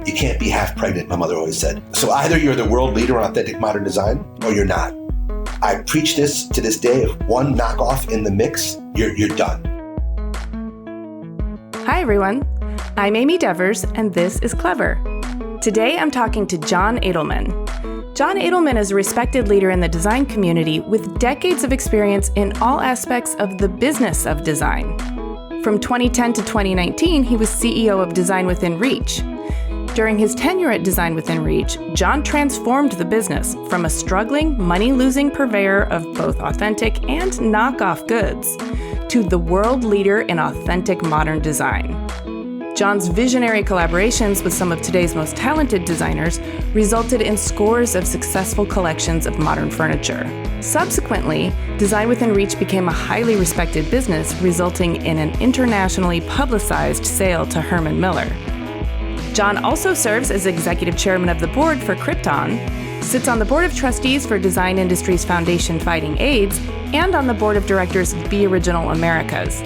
You can't be half pregnant, my mother always said. So either you're the world leader on authentic modern design or you're not. I preach this to this day. If one knockoff in the mix, you're done. Hi, everyone. I'm Amy Devers, and this is Clever. Today, I'm talking to John Edelman. John Edelman is a respected leader in the design community with decades of experience in all aspects of the business of design. From 2010 to 2019, he was CEO of Design Within Reach. During his tenure at Design Within Reach, John transformed the business from a struggling, money-losing purveyor of both authentic and knockoff goods to the world leader in authentic modern design. John's visionary collaborations with some of today's most talented designers resulted in scores of successful collections of modern furniture. Subsequently, Design Within Reach became a highly respected business, resulting in an internationally publicized sale to Herman Miller. John also serves as executive chairman of the board for Krypton, sits on the board of trustees for Design Industries Foundation Fighting AIDS, and on the board of directors of Be Original Americas.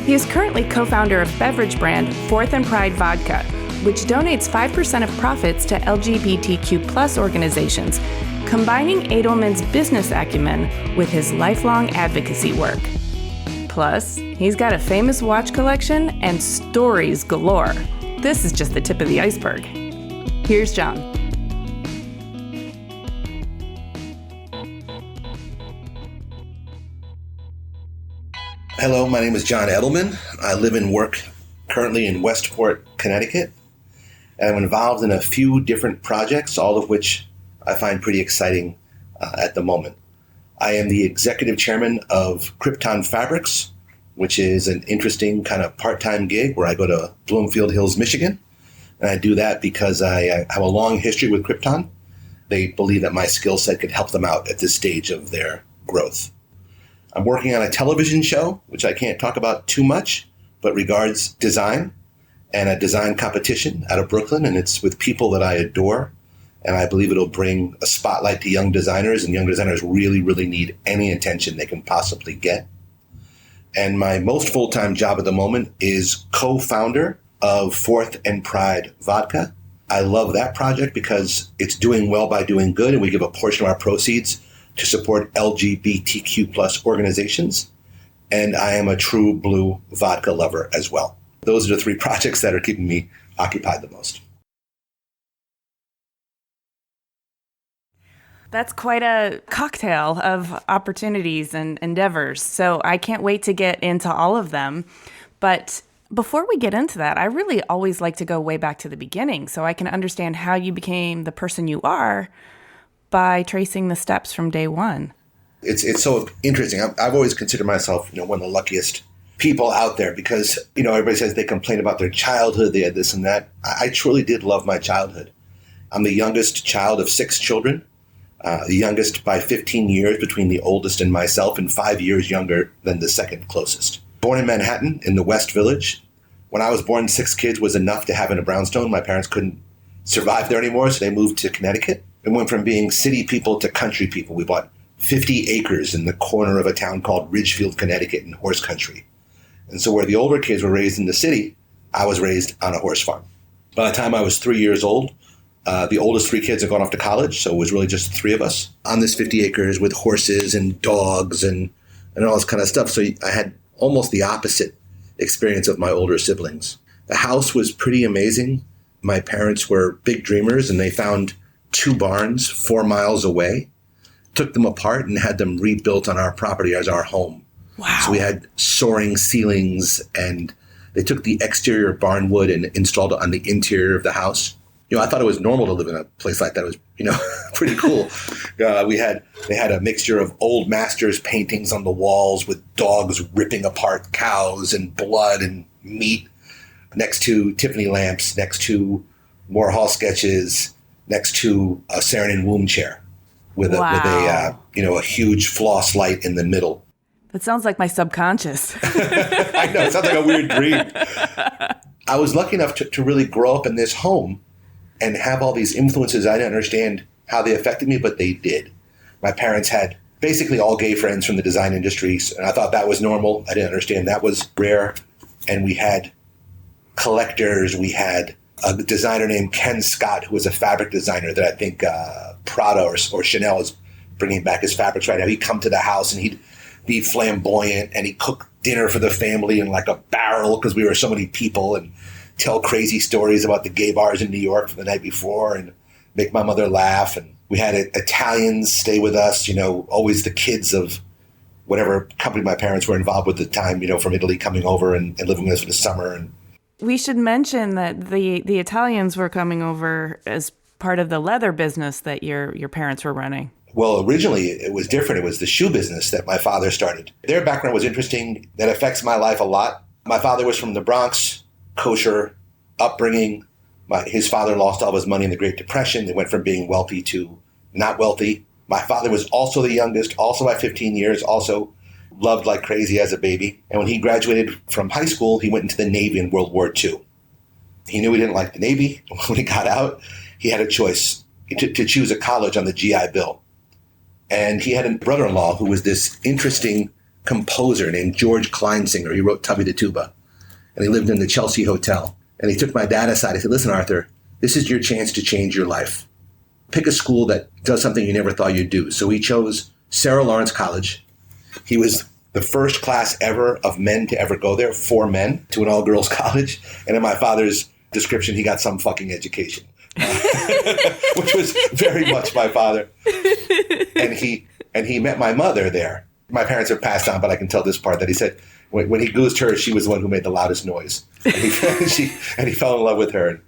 He is currently co-founder of beverage brand Fourth and Pride Vodka, which donates 5% of profits to LGBTQ+ organizations, combining Edelman's business acumen with his lifelong advocacy work. Plus, he's got a famous watch collection and stories galore. This is just the tip of the iceberg. Here's John. Hello, my name is John Edelman. I live and work currently in Westport, Connecticut. And I'm involved in a few different projects, all of which I find pretty exciting at the moment. I am the executive chairman of Krypton Fabrics, which is an interesting kind of part-time gig where I go to Bloomfield Hills, Michigan. And I do that because I have a long history with Krypton. They believe that my skill set could help them out at this stage of their growth. I'm working on a television show, which I can't talk about too much, but regards design and a design competition out of Brooklyn. And it's with people that I adore. And I believe it'll bring a spotlight to young designers. And young designers really, really need any attention they can possibly get. And my most full-time job at the moment is co-founder of Fourth and Pride Vodka. I love that project because it's doing well by doing good. And we give a portion of our proceeds to support LGBTQ+ organizations. And I am a true blue vodka lover as well. Those are the three projects that are keeping me occupied the most. That's quite a cocktail of opportunities and endeavors. So I can't wait to get into all of them. But before we get into that, I really always like to go way back to the beginning so I can understand how you became the person you are by tracing the steps from day one. It's so interesting. I've always considered myself, one of the luckiest people out there because, everybody says they complain about their childhood, they had this and that. I truly did love my childhood. I'm the youngest child of 6 children, the youngest by 15 years between the oldest and myself, and 5 years younger than the second closest. Born in Manhattan in the West Village. When I was born, 6 kids was enough to have in a brownstone. My parents couldn't survive there anymore, so they moved to Connecticut. And went from being city people to country people. We bought 50 acres in the corner of a town called Ridgefield, Connecticut in horse country. And so where the older kids were raised in the city, I was raised on a horse farm. By the time I was 3 years old, the oldest 3 kids had gone off to college, so it was really just 3 of us on this 50 acres with horses and dogs and all this kind of stuff. So I had almost the opposite experience of my older siblings. The house was pretty amazing. My parents were big dreamers, and they found 2 barns 4 miles away, took them apart and had them rebuilt on our property as our home. Wow. So we had soaring ceilings, and they took the exterior barn wood and installed it on the interior of the house. I thought it was normal to live in a place like that. It was, pretty cool. They had a mixture of old masters paintings on the walls with dogs ripping apart cows and blood and meat next to Tiffany lamps, next to Warhol sketches, next to a Saarinen womb chair with a huge floss light in the middle. That sounds like my subconscious. I know, it sounds like a weird dream. I was lucky enough to really grow up in this home and have all these influences. I didn't understand how they affected me, but they did. My parents had basically all gay friends from the design industries, and I thought that was normal. I didn't understand that was rare. And we had collectors, we had a designer named Ken Scott, who was a fabric designer that I think Prada or Chanel is bringing back his fabrics right now. He'd come to the house and he'd be flamboyant, and he'd cook dinner for the family in like a barrel because we were so many people, and tell crazy stories about the gay bars in New York from the night before and make my mother laugh. And we had Italians stay with us, always the kids of whatever company my parents were involved with at the time, from Italy coming over and living with us for the summer. And we should mention that the Italians were coming over as part of the leather business that your parents were running. Well, originally it was different. It was the shoe business that my father started. Their background was interesting. That affects my life a lot. My father was from the Bronx, kosher upbringing. His father lost all of his money in the Great Depression. They went from being wealthy to not wealthy. My father was also the youngest, also by 15 years, also loved like crazy as a baby. And when he graduated from high school, he went into the Navy in World War II. He knew he didn't like the Navy. When he got out, he had a choice to choose a college on the GI Bill. And he had a brother-in-law who was this interesting composer named George Kleinsinger. He wrote Tubby the Tuba. And he lived in the Chelsea Hotel. And he took my dad aside. He said, listen, Arthur, this is your chance to change your life. Pick a school that does something you never thought you'd do. So he chose Sarah Lawrence College. He was the first class ever of men to ever go there, 4 men, to an all-girls college. And in my father's description, he got some fucking education, which was very much my father. And he met my mother there. My parents have passed on, but I can tell this part that he said when he goosed her, she was the one who made the loudest noise. And he fell in love with her.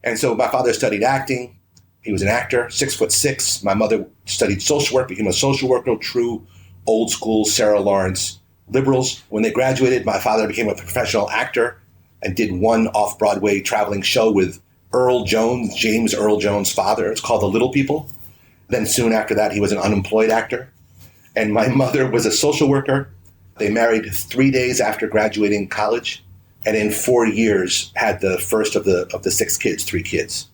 And so my father studied acting. He was an actor, 6'6". My mother studied social work, became a social worker, true old school Sarah Lawrence liberals. When they graduated, my father became a professional actor and did one off-Broadway traveling show with Earl Jones, James Earl Jones' father. It's called The Little People. Then soon after that, he was an unemployed actor. And my mother was a social worker. They married 3 days after graduating college, and in 4 years had the first of the 6 kids, 3 kids.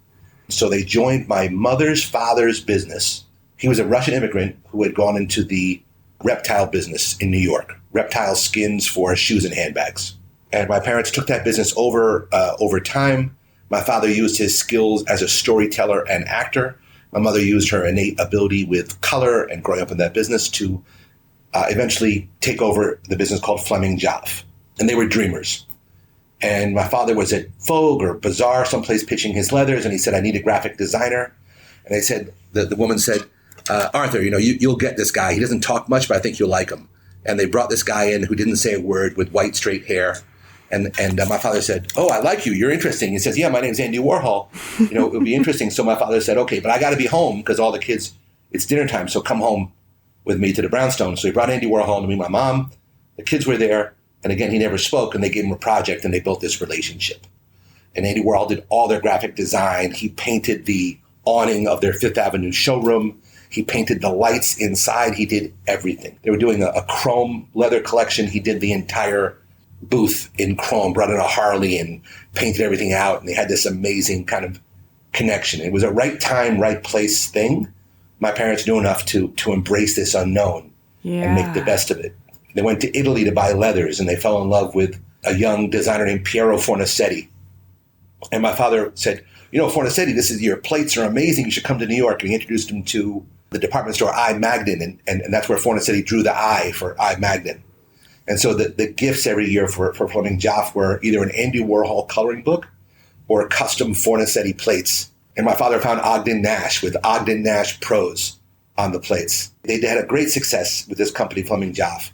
So they joined my mother's father's business. He was a Russian immigrant who had gone into the reptile business in New York, reptile skins for shoes and handbags. And my parents took that business over time. My father used his skills as a storyteller and actor. My mother used her innate ability with color and growing up in that business to eventually take over the business called Fleming Jaffe. And they were dreamers. And my father was at Vogue or Bazaar, someplace pitching his leathers, and he said, I need a graphic designer. And they said, the woman said, Arthur, you'll get this guy. He doesn't talk much, but I think you'll like him. And they brought this guy in who didn't say a word with white, straight hair. And my father said, oh, I like you. You're interesting. He says, yeah, my name's Andy Warhol. It would be interesting. So my father said, okay, but I got to be home because all the kids, it's dinner time. So come home with me to the brownstone. So he brought Andy Warhol to me, my mom. The kids were there. And again, he never spoke. And they gave him a project and they built this relationship. And Andy Warhol did all their graphic design. He painted the awning of their Fifth Avenue showroom. He painted the lights inside. He did everything. They were doing a chrome leather collection. He did the entire booth in chrome, brought in a Harley and painted everything out. And they had this amazing kind of connection. It was a right time, right place thing. My parents knew enough to embrace this unknown and make the best of it. They went to Italy to buy leathers, and they fell in love with a young designer named Piero Fornasetti. And my father said, Fornasetti, your plates are amazing. You should come to New York. And he introduced him to the department store I. Magnin, and that's where Fornasetti drew the I for I. Magnin. And so the gifts every year for Fleming Jaffe were either an Andy Warhol coloring book or custom Fornasetti plates. And my father found Ogden Nash with Ogden Nash prose on the plates. They had a great success with this company, Fleming Jaffe.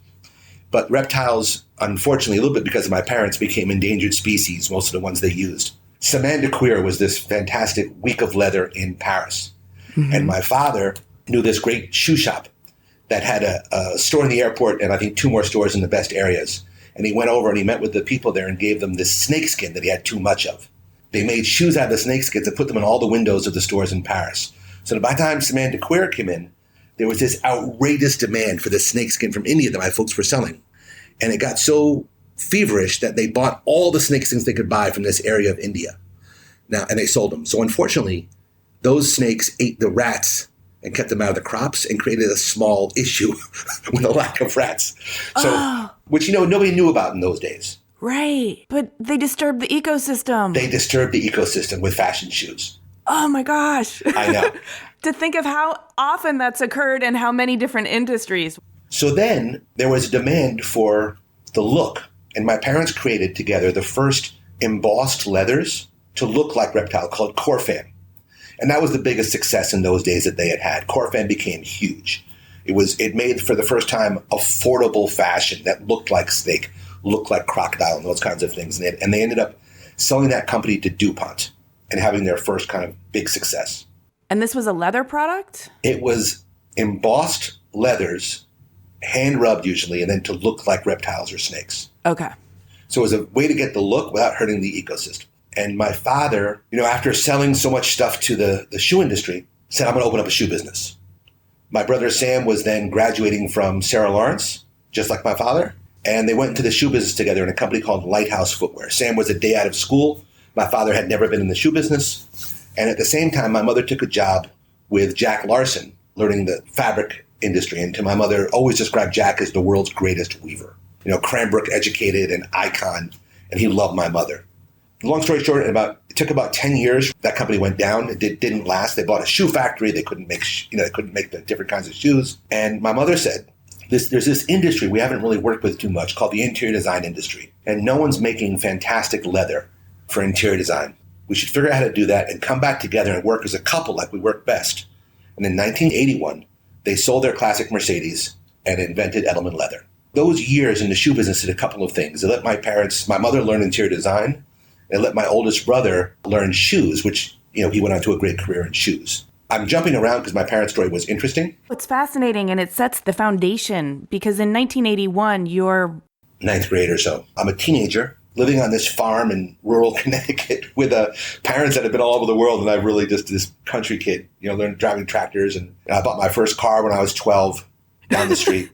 But reptiles, unfortunately, a little bit because of my parents, became endangered species, most of the ones they used. Semaine de Cuir was this fantastic week of leather in Paris. Mm-hmm. And my father knew this great shoe shop that had a store in the airport and I think 2 more stores in the best areas. And he went over and he met with the people there and gave them this snakeskin that he had too much of. They made shoes out of the snakeskins and put them in all the windows of the stores in Paris. So by the time Semaine de Cuir came in, there was this outrageous demand for the snakeskin from India that my folks were selling. And it got so feverish that they bought all the snakeskins they could buy from this area of India. And they sold them. So unfortunately, those snakes ate the rats and kept them out of the crops and created a small issue with a lack of rats. So, which, nobody knew about in those days. Right. But they disturb the ecosystem. They disturb the ecosystem with fashion shoes. Oh my gosh. I know. To think of how often that's occurred in how many different industries. So then there was a demand for the look. And my parents created together the first embossed leathers to look like reptile called Corfan. And that was the biggest success in those days that they had. Corfan became huge. It made for the first time affordable fashion that looked like snake, looked like crocodile and those kinds of things. And they ended up selling that company to DuPont and having their first kind of big success. And this was a leather product? It was embossed leathers, hand rubbed usually, and then to look like reptiles or snakes. Okay. So it was a way to get the look without hurting the ecosystem. And my father, after selling so much stuff to the shoe industry, said, I'm going to open up a shoe business. My brother Sam was then graduating from Sarah Lawrence, just like my father. And they went into the shoe business together in a company called Lighthouse Footwear. Sam was a day out of school. My father had never been in the shoe business. And at the same time, my mother took a job with Jack Larson, learning the fabric industry. And to my mother, always described Jack as the world's greatest weaver. Cranbrook educated, an icon, and he loved my mother. Long story short, it took about 10 years. That company went down. It didn't last. They bought a shoe factory. They couldn't make, they couldn't make the different kinds of shoes. And my mother said, there's this industry we haven't really worked with too much called the interior design industry. And no one's making fantastic leather for interior design. We should figure out how to do that and come back together and work as a couple like we work best. And in 1981, they sold their classic Mercedes and invented Edelman leather. Those years in the shoe business did a couple of things. They let my mother learn interior design. They let my oldest brother learn shoes, which, he went on to a great career in shoes. I'm jumping around because my parents' story was interesting. It's fascinating, and it sets the foundation because in 1981, you're 9th grade or so. I'm a teenager living on this farm in rural Connecticut with parents that have been all over the world, and I'm really just this country kid, learned driving tractors. And I bought my first car when I was 12 down the street.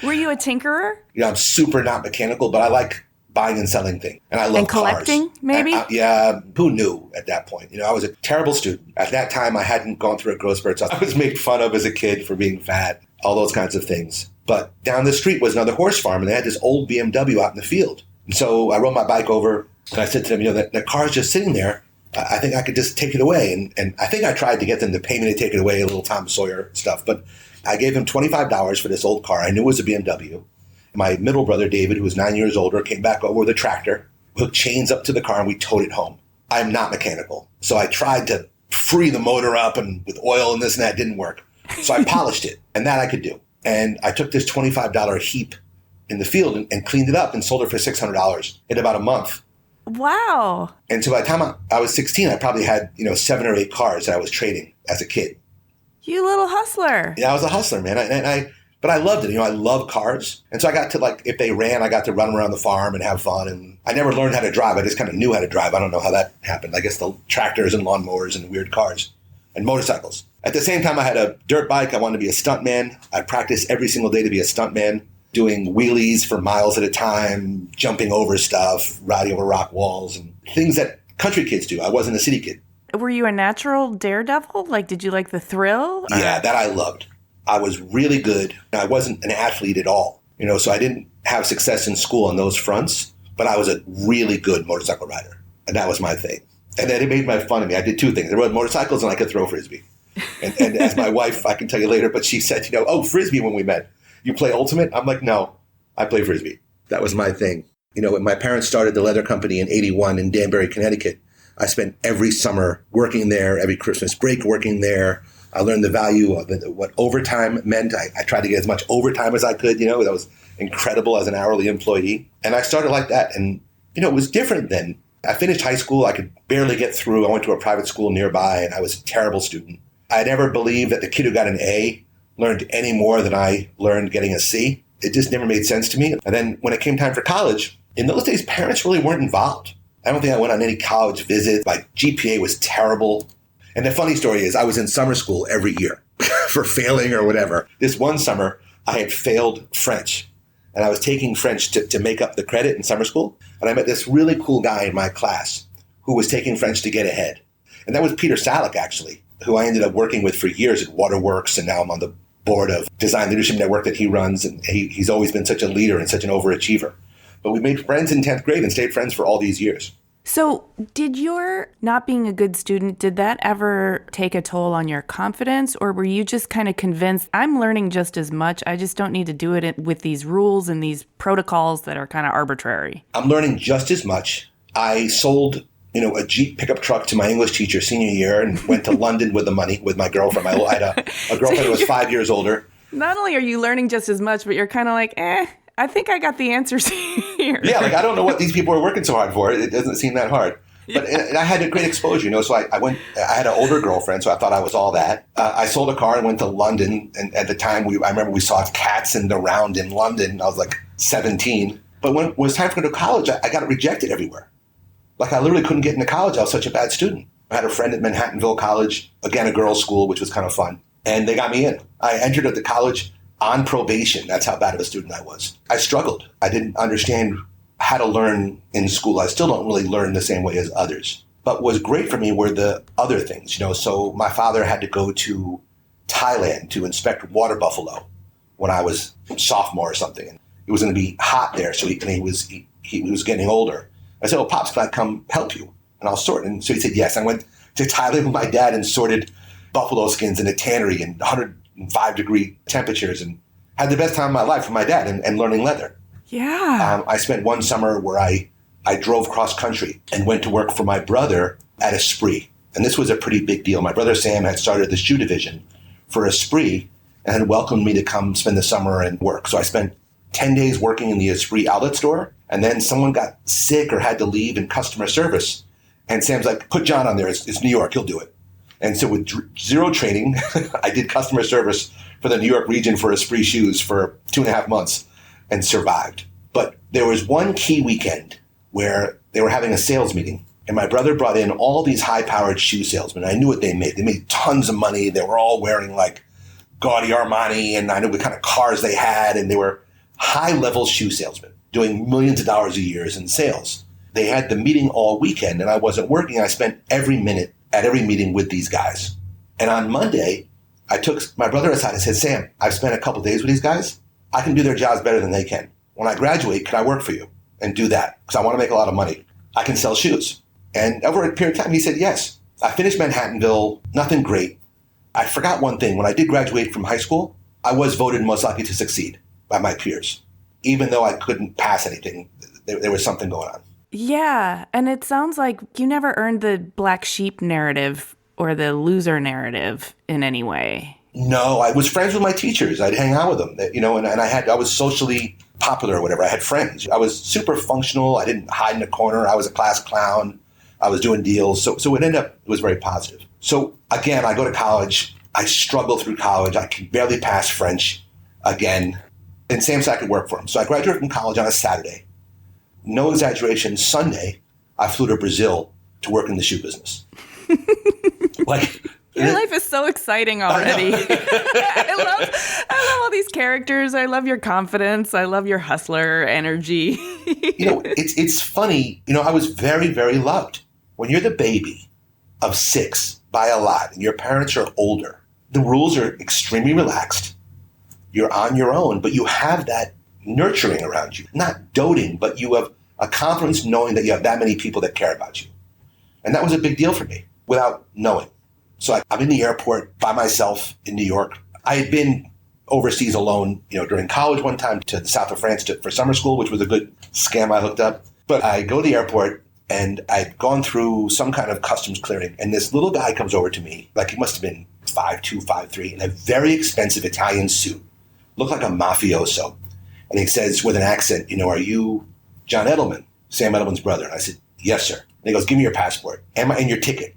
Were you a tinkerer? I'm super not mechanical, but I like buying and selling things. And I love and collecting, cars. Maybe? Yeah, who knew at that point? I was a terrible student. At that time, I hadn't gone through a growth spurt, so I was made fun of as a kid for being fat, all those kinds of things. But down the street was another horse farm, and they had this old BMW out in the field. And so I rode my bike over, and I said to them, that car's just sitting there. I think I could just take it away. And I think I tried to get them to pay me to take it away, a little Tom Sawyer stuff. But I gave him $25 for this old car. I knew it was a BMW. My middle brother, David, who was 9 years older, came back over with a tractor, hooked chains up to the car, and we towed it home. I'm not mechanical. So I tried to free the motor up and with oil and this and that. Didn't work. So I polished it, and that I could do. And I took this $25 heap in the field and cleaned it up and sold it for $600 in about a month. Wow. And so by the time I was 16, I probably had, 7 or 8 cars that I was trading as a kid. You little hustler. Yeah, I was a hustler, man. But I loved it. I love cars. And so I got to, if they ran, I got to run around the farm and have fun. And I never learned how to drive. I just kind of knew how to drive. I don't know how that happened. I guess the tractors and lawnmowers and weird cars and motorcycles. At the same time, I had a dirt bike. I wanted to be a stuntman. I practiced every single day to be a stuntman, doing wheelies for miles at a time, jumping over stuff, riding over rock walls, and things that country kids do. I wasn't a city kid. Were you a natural daredevil? Did you like the thrill? Yeah, that I loved. I was really good. I wasn't an athlete at all, so I didn't have success in school on those fronts, but I was a really good motorcycle rider, and that was my thing. And then it made fun of me. I did 2 things. I rode motorcycles and I could throw Frisbee. And as my wife, I can tell you later, but she said, Frisbee when we met. You play Ultimate? I'm like, no, I play Frisbee. That was my thing. When my parents started the leather company in 81 in Danbury, Connecticut, I spent every summer working there, every Christmas break working there. I learned the value of what overtime meant. I tried to get as much overtime as I could. That was incredible as an hourly employee. And I started like that. And, it was different then. I finished high school. I could barely get through. I went to a private school nearby, and I was a terrible student. I never believed that the kid who got an A learned any more than I learned getting a C. It just never made sense to me. And then when it came time for college, in those days, parents really weren't involved. I don't think I went on any college visits. My GPA was terrible. And the funny story is I was in summer school every year for failing or whatever. This one summer, I had failed French. And I was taking French to make up the credit in summer school. And I met this really cool guy in my class who was taking French to get ahead. And that was Peter Salick, actually, who I ended up working with for years at Waterworks. And now I'm on the board of Design Leadership Network that he runs. And he's always been such a leader and such an overachiever. But we made friends in 10th grade and stayed friends for all these years. So did your not being a good student, did that ever take a toll on your confidence? Or were you just kind of convinced, I'm learning just as much, I just don't need to do it with these rules and these protocols that are kind of arbitrary? I'm learning just as much. I sold, a Jeep pickup truck to my English teacher senior year and went to London with the money with my girlfriend. I had a girlfriend who was 5 years older. Not only are you learning just as much, but you're kind of like, I think I got the answers here. Yeah, I don't know what these people are working so hard for. It doesn't seem that hard. But and I had a great exposure, So I had an older girlfriend, so I thought I was all that. I sold a car and went to London. And at the time, I remember we saw cats in the round in London. I was like 17. But when it was time for going to college, I got rejected everywhere. Like I literally couldn't get into college. I was such a bad student. I had a friend at Manhattanville College, again, a girls' school, which was kind of fun. And they got me in. I entered at the college on probation. That's how bad of a student I was. I struggled. I didn't understand how to learn in school. I still don't really learn the same way as others. But what was great for me were the other things, So my father had to go to Thailand to inspect water buffalo when I was a sophomore or something. And it was going to be hot there, so he was getting older. I said, Pops, can I come help you? And I'll sort. And so he said, yes. I went to Thailand with my dad and sorted buffalo skins in a tannery in 105-degree temperatures and had the best time of my life with my dad and learning leather. Yeah. I spent one summer where I drove cross country and went to work for my brother at Esprit. And this was a pretty big deal. My brother Sam had started the shoe division for Esprit and had welcomed me to come spend the summer and work. So I spent 10 days working in the Esprit outlet store. And then someone got sick or had to leave in customer service. And Sam's like, put John on there. It's New York. He'll do it. And so with zero training, I did customer service for the New York region for Esprit shoes for 2.5 months and survived. But there was one key weekend where they were having a sales meeting. And my brother brought in all these high-powered shoe salesmen. I knew what they made. They made tons of money. They were all wearing like gaudy Armani. And I knew what kind of cars they had. And they were high-level shoe salesmen doing millions of dollars a year in sales. They had the meeting all weekend and I wasn't working. I spent every minute at every meeting with these guys. And on Monday, I took my brother aside and said, Sam, I've spent a couple days with these guys. I can do their jobs better than they can. When I graduate, can I work for you and do that? Because I want to make a lot of money. I can sell shoes. And over a period of time, he said, yes. I finished Manhattanville, nothing great. I forgot one thing. When I did graduate from high school, I was voted most likely to succeed by my peers. Even though I couldn't pass anything, there was something going on. Yeah. And it sounds like you never earned the black sheep narrative or the loser narrative in any way. No, I was friends with my teachers. I'd hang out with them, and I was socially popular or whatever. I had friends. I was super functional. I didn't hide in a corner. I was a class clown. I was doing deals. So it was very positive. So again, I go to college. I struggle through college. I can barely pass French again. And Sam said I could work for him. So I graduated from college on a Saturday. No exaggeration, Sunday, I flew to Brazil to work in the shoe business. Your life is so exciting already. I love all these characters. I love your confidence. I love your hustler energy. It's funny. I was very, very loved. When you're the baby of 6 by a lot and your parents are older, the rules are extremely relaxed. You're on your own, but you have that nurturing around you. Not doting, but you have a confidence knowing that you have that many people that care about you. And that was a big deal for me without knowing. So I'm in the airport by myself in New York. I had been overseas alone, during college one time to the south of France for summer school, which was a good scam I hooked up. But I go to the airport and I'd gone through some kind of customs clearing. And this little guy comes over to me, like he must have been 5'2", 5'3", in a very expensive Italian suit. Looked like a mafioso. And he says with an accent, are you John Edelman, Sam Edelman's brother? And I said, yes, sir. And he goes, give me your passport and your ticket.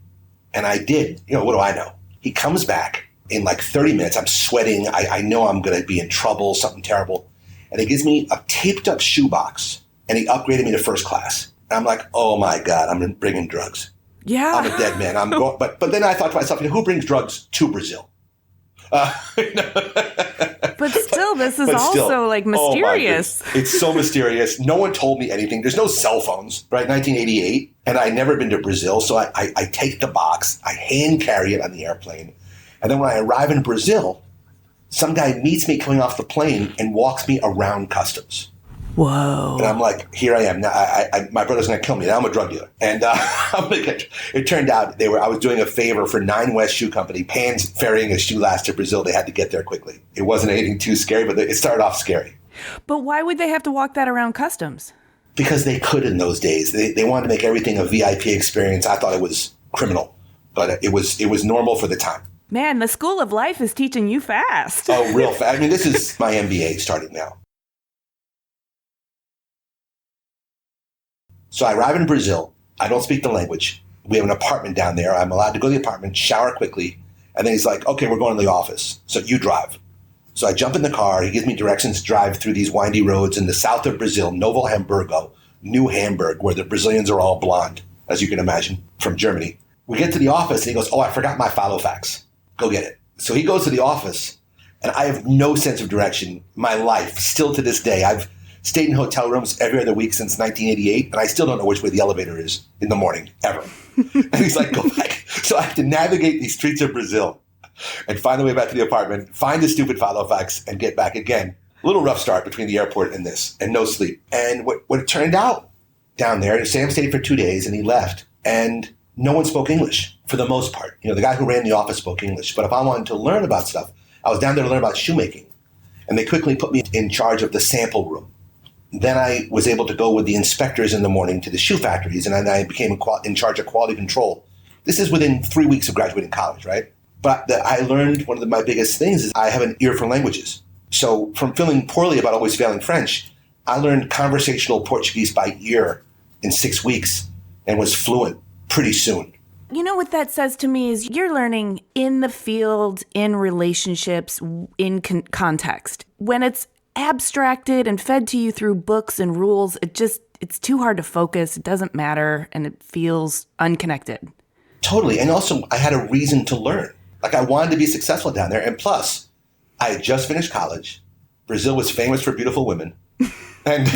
And I did. What do I know? He comes back in like 30 minutes. I'm sweating. I know I'm going to be in trouble, something terrible. And he gives me a taped up shoebox and he upgraded me to first class. And I'm like, oh my God, I'm bringing drugs. Yeah. I'm a dead man. I'm going, but then I thought to myself, who brings drugs to Brazil? But still, this is also like mysterious. It's so mysterious. No one told me anything. There's no cell phones, right? 1988. And I'd never been to Brazil. So I take the box, I hand carry it on the airplane. And then when I arrive in Brazil, some guy meets me coming off the plane and walks me around customs. Whoa. And I'm like, here I am. Now, my brother's going to kill me. Now I'm a drug dealer. And it turned out I was doing a favor for 9 West Shoe Company, ferrying a shoe last to Brazil. They had to get there quickly. It wasn't anything too scary, but it started off scary. But why would they have to walk that around customs? Because they could in those days. They wanted to make everything a VIP experience. I thought it was criminal, but it was normal for the time. Man, the school of life is teaching you fast. Oh, real fast. I mean, this is my MBA starting now. So I arrive in Brazil. I don't speak the language. We have an apartment down there. I'm allowed to go to the apartment, shower quickly. And then he's like, okay, we're going to the office. So you drive. So I jump in the car. He gives me directions to drive through these windy roads in the south of Brazil, Novo Hamburgo, New Hamburg, where the Brazilians are all blonde, as you can imagine, from Germany. We get to the office and he goes, oh, I forgot my follow fax. Go get it. So he goes to the office and I have no sense of direction. My life, still to this day, I've stayed in hotel rooms every other week since 1988, and I still don't know which way the elevator is in the morning, ever. And he's like, go back. So I have to navigate these streets of Brazil and find the way back to the apartment, find the stupid follow fax, and get back again. A little rough start between the airport and this, and no sleep. And what it turned out down there, Sam stayed for 2 days, and he left, and no one spoke English for the most part. You know, the guy who ran the office spoke English. But if I wanted to learn about stuff, I was down there to learn about shoemaking. And they quickly put me in charge of the sample room. Then I was able to go with the inspectors in the morning to the shoe factories, and I became in charge of quality control. This is within 3 weeks of graduating college, right? But I learned one of my biggest things is I have an ear for languages. So from feeling poorly about always failing French, I learned conversational Portuguese by ear in 6 weeks and was fluent pretty soon. You know what that says to me is you're learning in the field, in relationships, in context. When it's abstracted and fed to you through books and rules, it's too hard to focus. It doesn't matter, and it feels unconnected. Totally. And also, I had a reason to learn. Like, I wanted to be successful down there. And plus, I had just finished college. Brazil was famous for beautiful women. And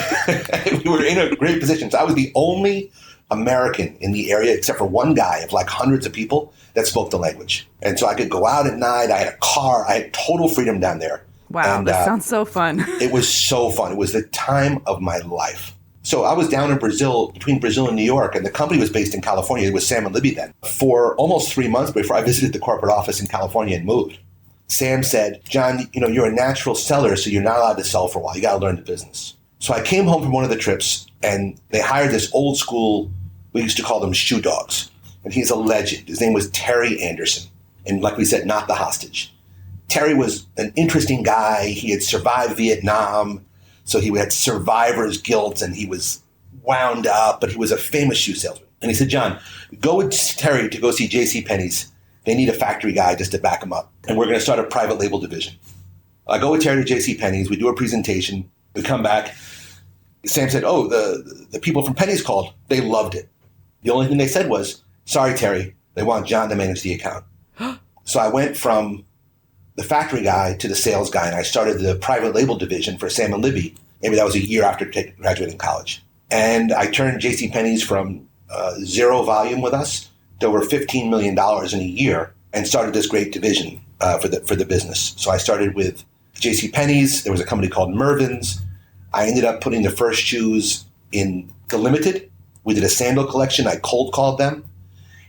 we were in a great position. So I was the only American in the area, except for one guy of like hundreds of people that spoke the language. And so I could go out at night. I had a car. I had total freedom down there. Wow, and, that sounds so fun. It was so fun. It was the time of my life. So I was down in Brazil, between Brazil and New York, and the company was based in California. It was Sam and Libby then. For almost 3 months before I visited the corporate office in California and moved, Sam said, John, you know, you're a natural seller, so you're not allowed to sell for a while. You got to learn the business. So I came home from one of the trips, and they hired this old school, we used to call them shoe dogs. And he's a legend. His name was Terry Anderson. And like we said, not the hostage. Terry was an interesting guy. He had survived Vietnam, so he had survivor's guilt, and he was wound up, but he was a famous shoe salesman. And he said, John, go with Terry to go see JCPenney's. They need a factory guy just to back him up. And we're going to start a private label division. I go with Terry to JCPenney's. We do a presentation. We come back. Sam said, oh, the people from Penny's called. They loved it. The only thing they said was, sorry, Terry, they want John to manage the account. So I went from the factory guy to the sales guy, and I started the private label division for Sam and Libby. Maybe that was a year after graduating college. And I turned JCPenney's from 0 volume with us to over $15 million in a year and started this great division for the business. So I started with JCPenney's. There was a company called Mervyn's. I ended up putting the first shoes in the Limited. We did a sandal collection. I cold called them.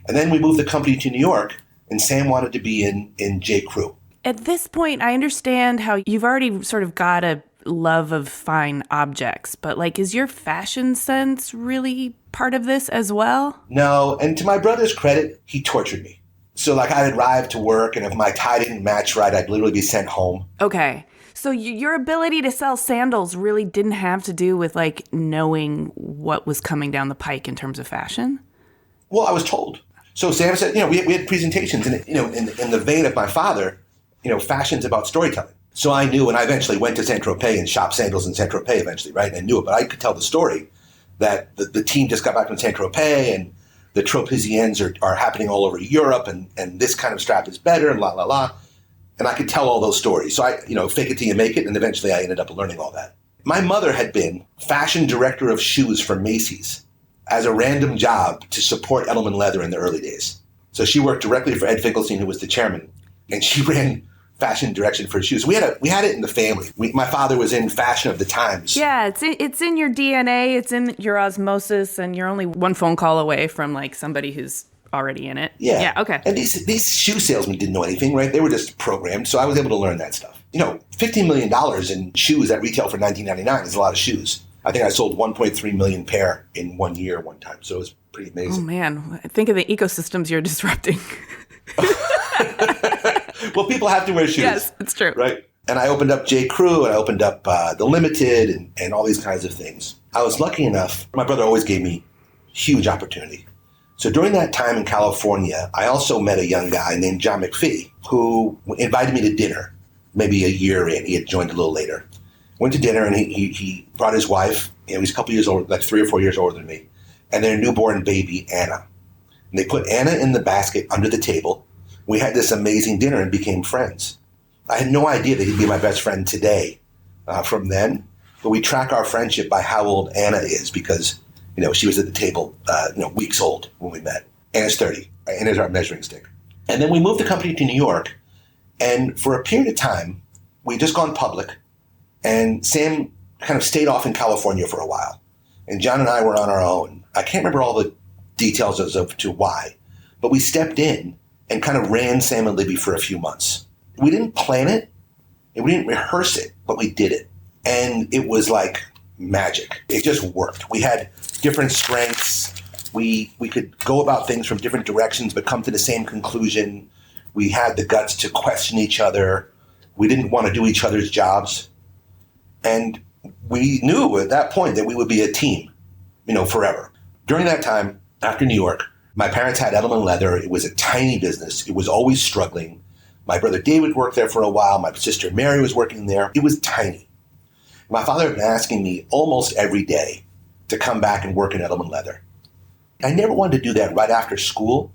And then we moved the company to New York, and Sam wanted to be in J. Crew. At this point, I understand how you've already sort of got a love of fine objects, but like, is your fashion sense really part of this as well? No, and to my brother's credit, he tortured me. So like, I'd arrive to work, and if my tie didn't match right, I'd literally be sent home. Okay. So your ability to sell sandals really didn't have to do with like knowing what was coming down the pike in terms of fashion? Well, I was told. So Sam said, we had presentations, and in the vein of my father, fashion's about storytelling. So I knew, and I eventually went to Saint-Tropez and shopped sandals in Saint-Tropez eventually, right? And I knew it, but I could tell the story that the team just got back from Saint-Tropez, and the Tropéziennes are happening all over Europe, and this kind of strap is better, and la, la, la. And I could tell all those stories. So I, fake it till you make it, and eventually I ended up learning all that. My mother had been fashion director of shoes for Macy's as a random job to support Edelman Leather in the early days. So she worked directly for Ed Finkelstein, who was the chairman, and she ran fashion direction for shoes. We had it in the family. My father was in fashion of the times. Yeah, it's in your DNA. It's in your osmosis, and you're only one phone call away from like somebody who's already in it. Yeah. Okay. And these shoe salesmen didn't know anything, right? They were just programmed. So I was able to learn that stuff. $15 million in shoes that retail for $19.99 is a lot of shoes. I think I sold 1.3 million pair in 1 year one time. So it was pretty amazing. Oh, man. Think of the ecosystems you're disrupting. Well, people have to wear shoes. Yes, it's true. Right. And I opened up J. Crew, and I opened up The Limited and all these kinds of things. I was lucky enough. My brother always gave me huge opportunity. So during that time in California, I also met a young guy named John McPhee who invited me to dinner maybe a year in. He had joined a little later. Went to dinner, and he brought his wife. He's a couple years old, like 3 or 4 years older than me, and their newborn baby, Anna. And they put Anna in the basket under the table. We had this amazing dinner and became friends. I had no idea that he'd be my best friend today from then, but we track our friendship by how old Anna is because, she was at the table, weeks old when we met. Anna's 30. Anna's our measuring stick. And then we moved the company to New York, and for a period of time, we'd just gone public, and Sam kind of stayed off in California for a while. And John and I were on our own. I can't remember all the details as to why, but we stepped in and kind of ran Sam and Libby for a few months. We didn't plan it, and we didn't rehearse it, but we did it. And it was like magic. It just worked. We had different strengths. We could go about things from different directions, but come to the same conclusion. We had the guts to question each other. We didn't want to do each other's jobs. And we knew at that point that we would be a team, forever. During that time, after New York, my parents had Edelman Leather. It was a tiny business. It was always struggling. My brother David worked there for a while. My sister Mary was working there. It was tiny. My father had been asking me almost every day to come back and work in Edelman Leather. I never wanted to do that right after school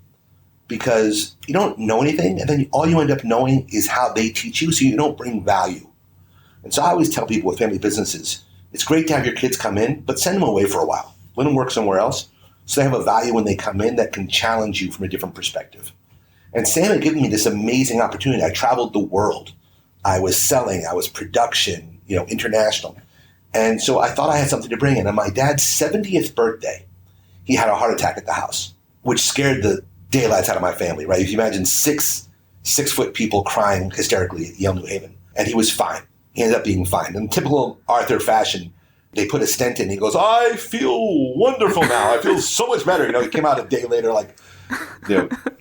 because you don't know anything, and then all you end up knowing is how they teach you, so you don't bring value. And so I always tell people with family businesses, it's great to have your kids come in, but send them away for a while. Let them work somewhere else so they have a value when they come in that can challenge you from a different perspective. And Sam had given me this amazing opportunity. I traveled the world. I was selling. I was production, international. And so I thought I had something to bring in. On my dad's 70th birthday, he had a heart attack at the house, which scared the daylights out of my family, right? If you imagine 6-foot people crying hysterically at Yale New Haven. And he was fine. He ended up being fine. In typical Arthur fashion, they put a stent in. He goes, I feel wonderful now. I feel so much better. He came out a day later,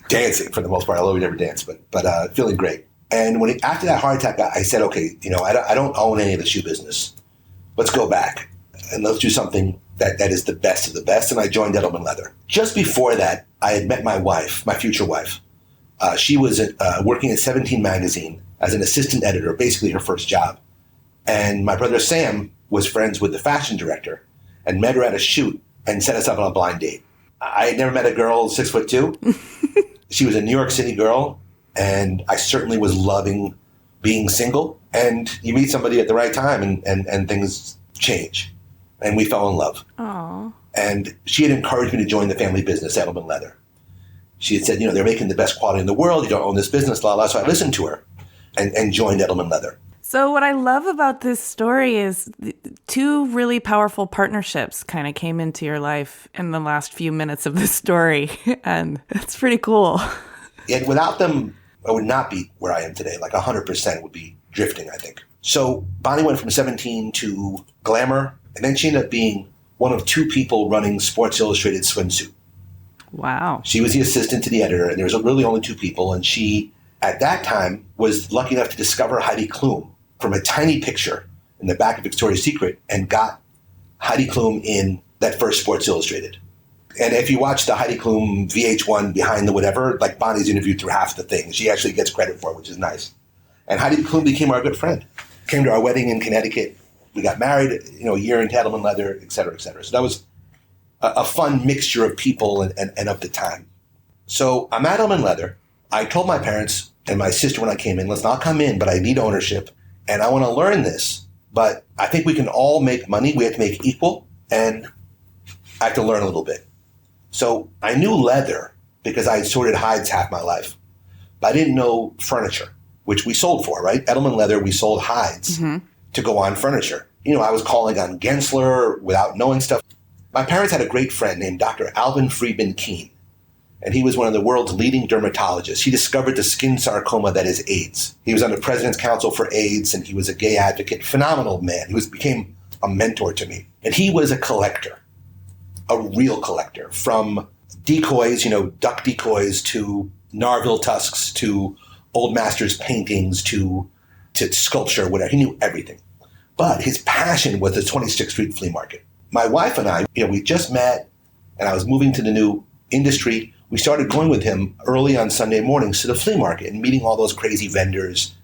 dancing for the most part. Although we never danced, but feeling great. And after that heart attack, I said, okay, I don't own any of the shoe business. Let's go back and let's do something that is the best of the best. And I joined Edelman Leather. Just before that, I had met my wife, my future wife. She was working at 17 Magazine as an assistant editor, basically her first job. And my brother Sam was friends with the fashion director and met her at a shoot and set us up on a blind date. I had never met a girl 6'2". She was a New York City girl, and I certainly was loving being single. And you meet somebody at the right time and things change. And we fell in love. Aww. And she had encouraged me to join the family business, Edelman Leather. She had said, they're making the best quality in the world. You don't own this business, la la. So I listened to her and joined Edelman Leather. So what I love about this story is two really powerful partnerships kind of came into your life in the last few minutes of this story. And that's pretty cool. And without them, I would not be where I am today. Like 100% would be drifting, I think. So Bonnie went from 17 to Glamour, and then she ended up being one of 2 people running Sports Illustrated swimsuit. Wow. She was the assistant to the editor, and there was really only 2 people. And she, at that time, was lucky enough to discover Heidi Klum from a tiny picture in the back of Victoria's Secret and got Heidi Klum in that first Sports Illustrated. And if you watch the Heidi Klum VH1 Behind the Whatever, like Bonnie's interviewed through half the thing. She actually gets credit for it, which is nice. And Heidi Klum became our good friend. Came to our wedding in Connecticut. We got married, a year into Edelman Leather, et cetera, et cetera. So that was a fun mixture of people and of the time. So I'm at Edelman Leather. I told my parents and my sister when I came in, listen, I'll come in, but I need ownership. And I want to learn this, but I think we can all make money. We have to make equal, and I have to learn a little bit. So I knew leather because I had sorted hides half my life, but I didn't know furniture, which we sold for, right? Edelman leather, we sold hides to go on furniture. I was calling on Gensler without knowing stuff. My parents had a great friend named Dr. Alvin Friedman Keene, and he was one of the world's leading dermatologists. He discovered the skin sarcoma that is AIDS. He was on the President's Council for AIDS, and he was a gay advocate. Phenomenal man. He became a mentor to me. And he was a collector, a real collector, from decoys, duck decoys, to narwhal tusks, to old masters paintings, to sculpture, whatever. He knew everything. But his passion was the 26th Street flea market. My wife and I, we just met, and I was moving to the new industry. We started going with him early on Sunday mornings to the flea market and meeting all those crazy vendors.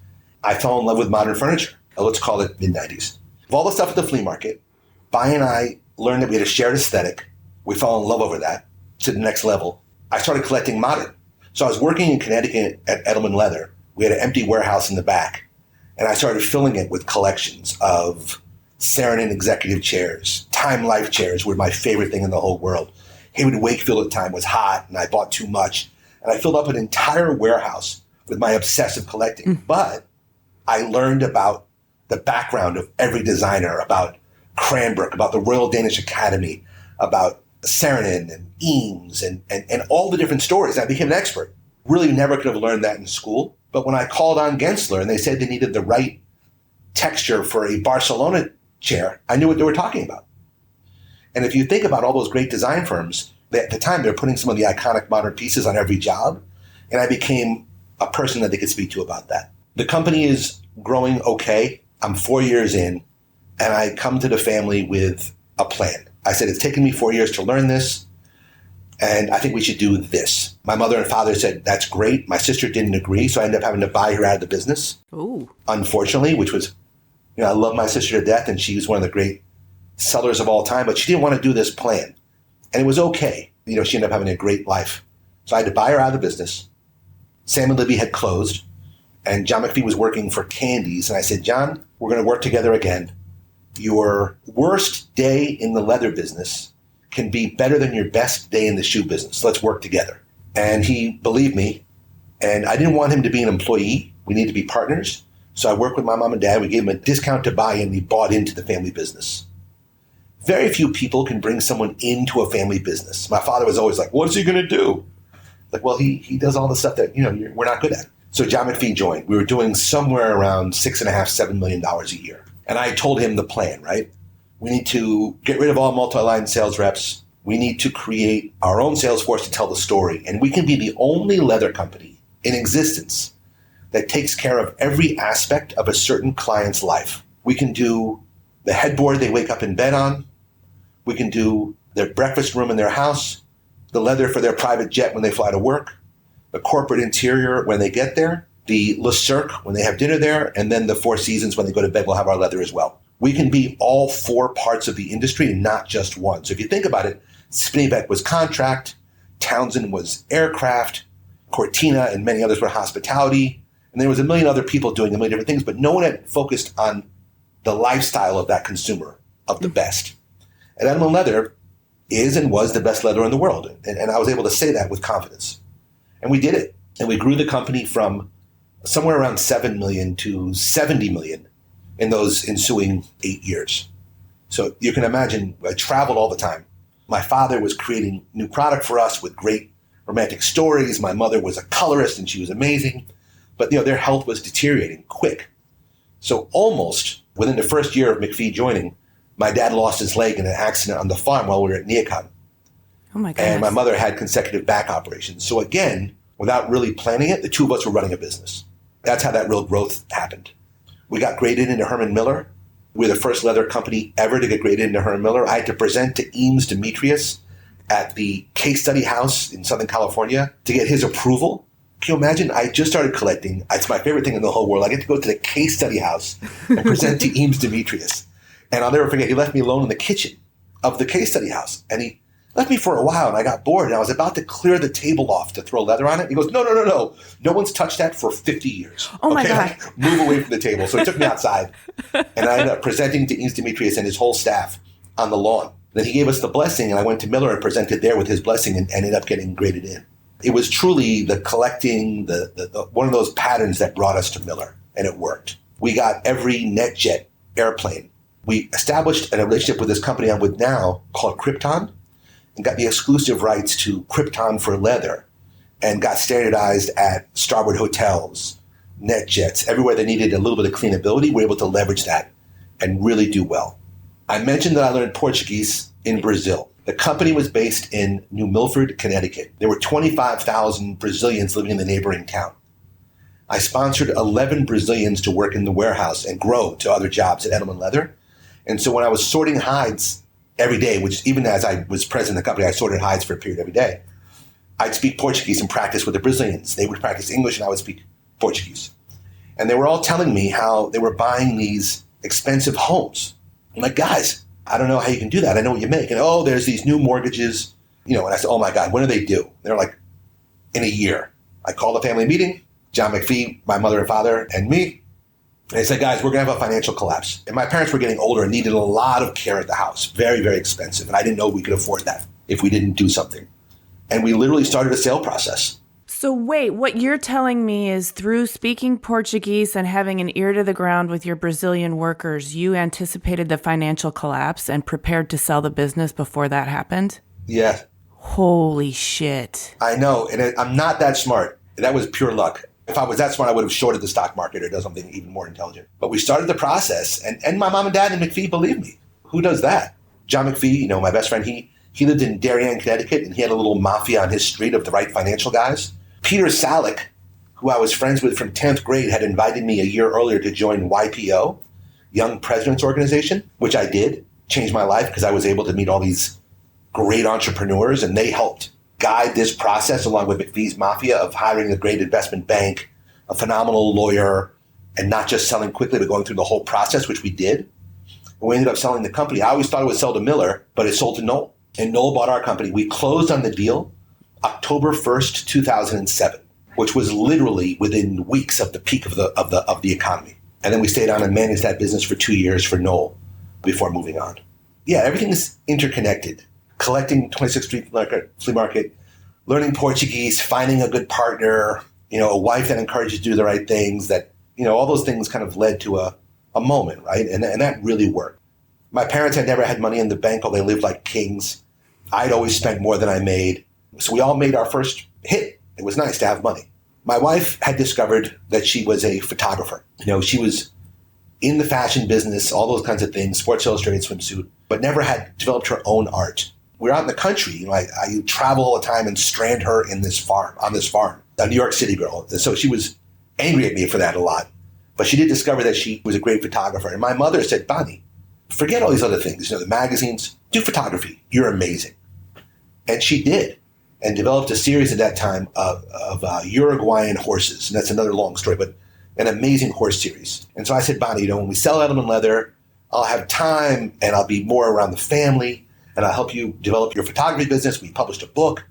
I fell in love with modern furniture. Let's call it mid-90s. Of all the stuff at the flea market, Bai and I learned that we had a shared aesthetic. We fell in love over that to the next level. I started collecting modern. So I was working in Connecticut at Edelman Leather. We had an empty warehouse in the back, and I started filling it with collections of Saarinen executive chairs. Time Life chairs were my favorite thing in the whole world. Hayward Wakefield at the time was hot, and I bought too much. And I filled up an entire warehouse with my obsessive collecting. But I learned about the background of every designer, about Cranbrook, about the Royal Danish Academy, about Saarinen and Eames, and all the different stories. I became an expert. Really never could have learned that in school. But when I called on Gensler and they said they needed the right texture for a Barcelona chair, I knew what they were talking about. And if you think about all those great design firms, at the time they were putting some of the iconic modern pieces on every job. And I became a person that they could speak to about that. The company is growing okay. I'm 4 years in, and I come to the family with a plan. I said, it's taken me 4 years to learn this, and I think we should do this. My mother and father said, that's great. My sister didn't agree, so I ended up having to buy her out of the business. Ooh. Unfortunately, which was, I love my sister to death, and she was one of the great sellers of all time, but she didn't want to do this plan. And it was okay. She ended up having a great life. So I had to buy her out of the business. Sam and Libby had closed, and John McPhee was working for Candies. And I said, John, we're going to work together again. Your worst day in the leather business can be better than your best day in the shoe business. Let's work together. And he believed me. And I didn't want him to be an employee. We need to be partners. So I worked with my mom and dad. We gave him a discount to buy in. He bought into the family business. Very few people can bring someone into a family business. My father was always like, what is he going to do? Like, well, he does all the stuff that, we're not good at. So John McPhee joined. We were doing somewhere around $6.5–7 million a year. And I told him the plan, right? We need to get rid of all multi-line sales reps. We need to create our own sales force to tell the story. And we can be the only leather company in existence that takes care of every aspect of a certain client's life. We can do the headboard they wake up in bed on. We can do their breakfast room in their house, the leather for their private jet when they fly to work, the corporate interior when they get there, the Le Cirque when they have dinner there, and then the Four Seasons when they go to bed, we'll have our leather as well. We can be all four parts of the industry and not just one. So if you think about it, Spinneybeck was contract, Townsend was aircraft, Cortina and many others were hospitality, and there was a million other people doing a million different things, but no one had focused on the lifestyle of that consumer of the best. And Edelman Leather is and was the best leather in the world. And I was able to say that with confidence. And we did it. And we grew the company from somewhere around 7 million to 70 million in those ensuing 8 years. So you can imagine, I traveled all the time. My father was creating new product for us with great romantic stories. My mother was a colorist and she was amazing. But their health was deteriorating quick. So almost within the first year of McPhee joining, my dad lost his leg in an accident on the farm while we were at Neocon. Oh my goodness. And my mother had consecutive back operations. So again, without really planning it, the two of us were running a business. That's how that real growth happened. We got graded into Herman Miller. We're the first leather company ever to get graded into Herman Miller. I had to present to Eames Demetrius at the case study house in Southern California to get his approval. Can you imagine? I just started collecting. It's my favorite thing in the whole world. I get to go to the case study house and present to Eames Demetrius. And I'll never forget, he left me alone in the kitchen of the case study house. And he left me for a while, and I got bored. And I was about to clear the table off to throw leather on it. He goes, no. No one's touched that for 50 years. Oh, my God. Like, move away from the table. So he took me outside. And I ended up presenting to Eames Demetrius and his whole staff on the lawn. Then he gave us the blessing, and I went to Miller and presented there with his blessing and ended up getting graded in. It was truly the collecting, the one of those patterns that brought us to Miller, and it worked. We got every NetJet airplane. We established a relationship with this company I'm with now called Krypton and got the exclusive rights to Krypton for leather and got standardized at Starboard hotels, NetJets, everywhere they needed a little bit of cleanability. We were able to leverage that and really do well. I mentioned that I learned Portuguese in Brazil. The company was based in New Milford, Connecticut. There were 25,000 Brazilians living in the neighboring town. I sponsored 11 Brazilians to work in the warehouse and grow to other jobs at Edelman Leather. And so when I was sorting hides every day, which even as I was president of the company, I sorted hides for a period every day, I'd speak Portuguese and practice with the Brazilians. They would practice English and I would speak Portuguese. And they were all telling me how they were buying these expensive homes. I'm like, guys, I don't know how you can do that. I know what you make. And there's these new mortgages, and I said, oh my God, when do they do? They're like, in a year. I called a family meeting, John McPhee, my mother and father, and me. And I said, guys, we're going to have a financial collapse. And my parents were getting older and needed a lot of care at the house. Very, very expensive. And I didn't know we could afford that if we didn't do something. And we literally started a sale process. So wait, what you're telling me is through speaking Portuguese and having an ear to the ground with your Brazilian workers, you anticipated the financial collapse and prepared to sell the business before that happened? Yeah. Holy shit. I know. And I'm not that smart. That was pure luck. If I was that smart, I would have shorted the stock market or done something even more intelligent. But we started the process, and my mom and dad and McPhee believed me. Who does that? John McPhee, my best friend, he lived in Darien, Connecticut, and he had a little mafia on his street of the right financial guys. Peter Salick, who I was friends with from 10th grade, had invited me a year earlier to join YPO, Young Presidents Organization, which I did. Changed my life because I was able to meet all these great entrepreneurs, and they helped guide this process along with McPhee's mafia of hiring a great investment bank, a phenomenal lawyer, and not just selling quickly, but going through the whole process, which we did. And we ended up selling the company. I always thought it would sell to Miller, but it sold to Knoll. And Knoll bought our company. We closed on the deal October 1st, 2007, which was literally within weeks of the peak of the economy. And then we stayed on and managed that business for 2 years for Knoll before moving on. Yeah, everything is interconnected. Collecting 26th Street flea market, learning Portuguese, finding a good partner, a wife that encourages you to do the right things, that, all those things kind of led to a moment, right? And that really worked. My parents had never had money in the bank, although they lived like kings. I'd always spent more than I made. So we all made our first hit. It was nice to have money. My wife had discovered that she was a photographer. She was in the fashion business, all those kinds of things, Sports Illustrated swimsuit, but never had developed her own art. We're out in the country. I travel all the time and strand her on this farm, a New York City girl. And so she was angry at me for that a lot. But she did discover that she was a great photographer. And my mother said, Bonnie, forget all these other things, the magazines, do photography. You're amazing. And she did, and developed a series at that time of Uruguayan horses. And that's another long story, but an amazing horse series. And so I said, Bonnie, when we sell Edelman Leather, I'll have time and I'll be more around the family and I'll help you develop your photography business. We published a book.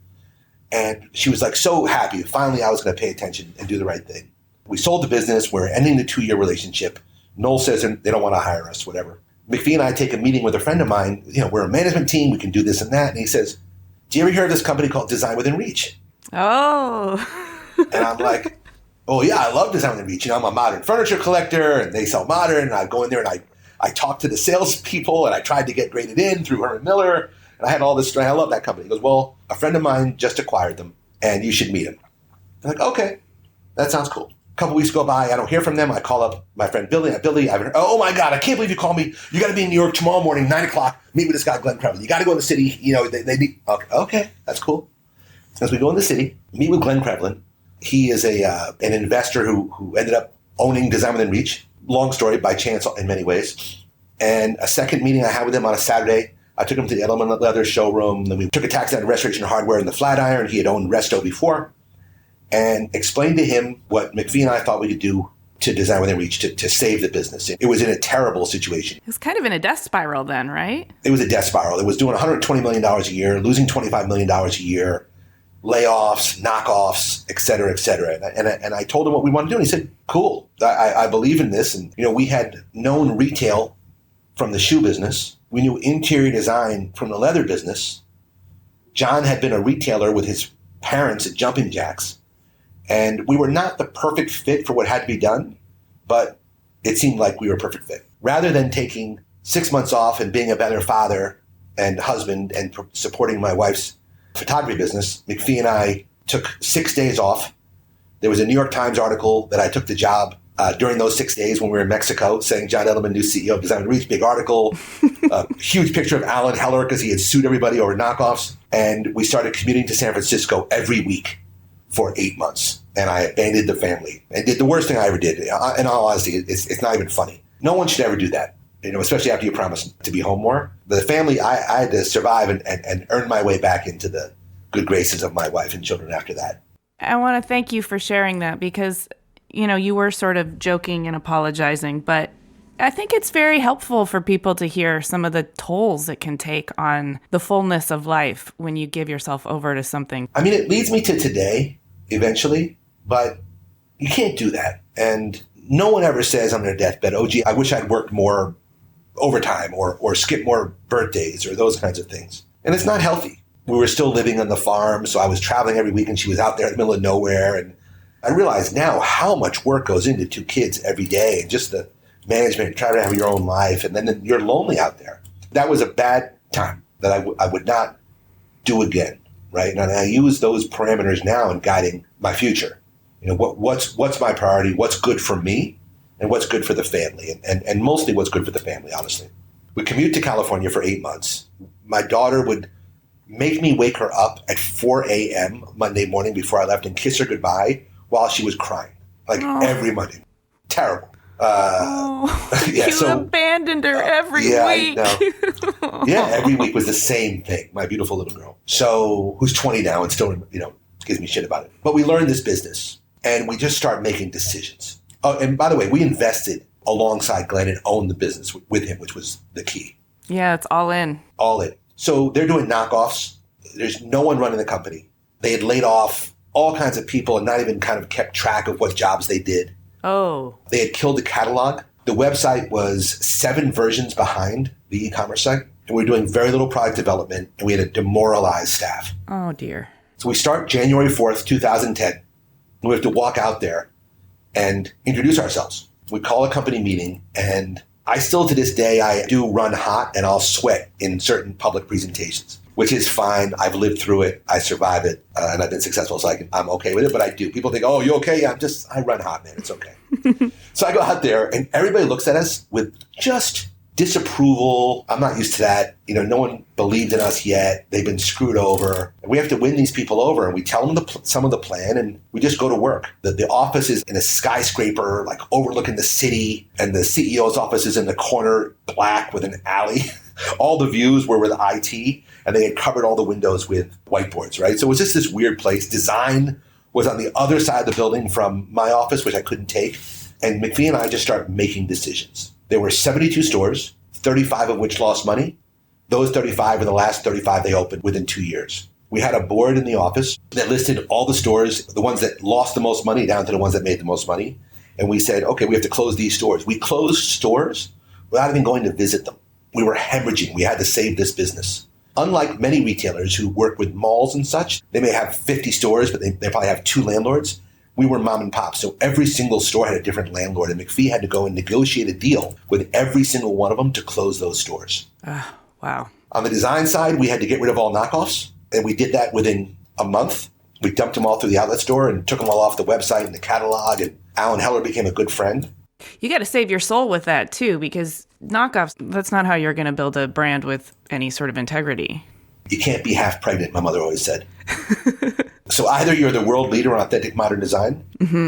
And she was so happy. Finally, I was going to pay attention and do the right thing. We sold the business. We're ending the 2-year relationship. Knoll says they don't want to hire us, whatever. McPhee and I take a meeting with a friend of mine. We're a management team. We can do this and that. And he says, do you ever hear of this company called Design Within Reach? Oh. And I'm like, oh, yeah, I love Design Within Reach. I'm a modern furniture collector, and they sell modern. And I go in there, and I talk to the salespeople, and I tried to get graded in through Herman Miller. And I had all this strength. I love that company. He goes, well, a friend of mine just acquired them, and you should meet him. I'm like, okay, that sounds cool. A couple weeks go by. I don't hear from them. I call up my friend Billy. Billy, oh, my God, I can't believe you called me. You got to be in New York tomorrow morning, 9 o'clock. Meet with this guy, Glenn Krevlin. You got to go in the city. They need. Okay, that's cool. As we go in the city, meet with Glenn Krevlin. He is an investor who ended up owning Design Within Reach. Long story, by chance in many ways. And a second meeting I had with him on a Saturday, I took him to the Edelman Leather showroom. Then we took a taxi down to Restoration Hardware in the Flatiron. He had owned Resto before. And explained to him what McPhee and I thought we could do to Design Within Reach to save the business. It was in a terrible situation. It was kind of in a death spiral then, right? It was a death spiral. It was doing $120 million a year, losing $25 million a year, layoffs, knockoffs, et cetera, et cetera. And I told him what we wanted to do. And he said, cool, I believe in this. And, we had known retail from the shoe business. We knew interior design from the leather business. John had been a retailer with his parents at jumping jacks. And we were not the perfect fit for what had to be done, but it seemed like we were a perfect fit. Rather than taking 6 months off and being a better father and husband and supporting my wife's photography business, McPhee and I took 6 days off. There was a New York Times article that I took the job during those 6 days when we were in Mexico, saying John Edelman, new CEO of Design Reach, big article, a huge picture of Alan Heller because he had sued everybody over knockoffs. And we started commuting to San Francisco every week for 8 months. And I abandoned the family and did the worst thing I ever did. In all honesty, it's not even funny. No one should ever do that, especially after you promise to be home more. The family, I had to survive and earn my way back into the good graces of my wife and children after that. I want to thank you for sharing that because, you were sort of joking and apologizing, but I think it's very helpful for people to hear some of the tolls it can take on the fullness of life when you give yourself over to something. I mean, it leads me to today, eventually, but you can't do that. And no one ever says on their deathbed, oh, gee, I wish I'd worked more overtime or skipped more birthdays or those kinds of things. And it's not healthy. We were still living on the farm, so I was traveling every week and she was out there in the middle of nowhere. And I realize now how much work goes into 2 kids every day and just the management, trying to have your own life, and then you're lonely out there. That was a bad time that I would not do again, right? And I use those parameters now in guiding my future. What's my priority, what's good for me, and what's good for the family, and mostly what's good for the family, honestly. We commute to California for 8 months. My daughter would make me wake her up at 4 a.m. Monday morning before I left and kiss her goodbye while she was crying, every Monday. Terrible. You abandoned her every week. Yeah, every week was the same thing. My beautiful little girl. So, who's 20 now and still, gives me shit about it. But we learned this business and we just started making decisions. Oh, and by the way, we invested alongside Glenn and owned the business with him, which was the key. Yeah, it's all in. All in. So they're doing knockoffs. There's no one running the company. They had laid off all kinds of people and not even kind of kept track of what jobs they did. Oh. They had killed the catalog. The website was 7 versions behind the e-commerce site. And we were doing very little product development, and we had a demoralized staff. Oh, dear. So we start January 4th, 2010. And we have to walk out there and introduce ourselves. We call a company meeting, and I still, to this day, I do run hot and I'll sweat in certain public presentations, which is fine. I've lived through it. I survive it, and I've been successful, so I'm okay with it, but I do. People think, oh, you okay? Yeah, I run hot, man. It's okay. So I go out there, and everybody looks at us with just disapproval. I'm not used to that. No one believed in us yet. They've been screwed over. And we have to win these people over, and we tell them some of the plan, and we just go to work. The office is in a skyscraper, overlooking the city, and the CEO's office is in the corner, black with an alley. All the views were with IT, and they had covered all the windows with whiteboards, right? So it was just this weird place. Design was on the other side of the building from my office, which I couldn't take. And McPhee and I just started making decisions. There were 72 stores, 35 of which lost money. Those 35 were the last 35 they opened within 2 years. We had a board in the office that listed all the stores, the ones that lost the most money down to the ones that made the most money. And we said, okay, we have to close these stores. We closed stores without even going to visit them. We were hemorrhaging. We had to save this business. Unlike many retailers who work with malls and such, they may have 50 stores, but they probably have 2 landlords. We were mom and pop, so every single store had a different landlord, and McPhee had to go and negotiate a deal with every single one of them to close those stores. Wow. On the design side, we had to get rid of all knockoffs, and we did that within a month. We dumped them all through the outlet store and took them all off the website and the catalog, and Alan Heller became a good friend. You got to save your soul with that, too, because knockoffs, that's not how you're going to build a brand with any sort of integrity. You can't be half pregnant, my mother always said. So either you're the world leader in authentic modern design,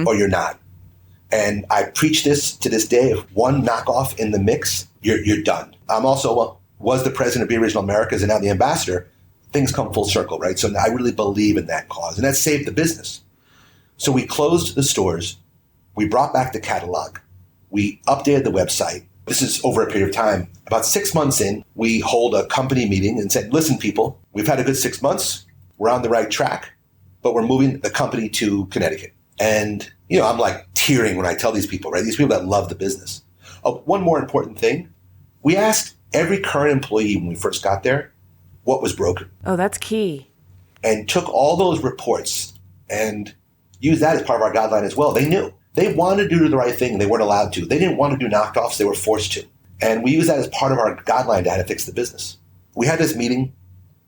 or you're not. And I preach this to this day. If one knockoff in the mix, you're done. I'm also was the president of Be Original Americas and now the ambassador. Things come full circle, right? So I really believe in that cause, and that saved the business. So we closed the stores. We brought back the catalog. We updated the website. This is over a period of time. About 6 months in, we hold a company meeting and said, listen, people, we've had a good 6 months. We're on the right track, but we're moving the company to Connecticut. And, I'm tearing when I tell these people, right? These people that love the business. One more important thing. We asked every current employee when we first got there what was broken. Oh, that's key. and took all those reports and used that as part of our guideline as well. They knew. They wanted to do the right thing. They weren't allowed to. They didn't want to do knockoffs. They were forced to. And we used that as part of our guideline to how to fix the business. We had this meeting,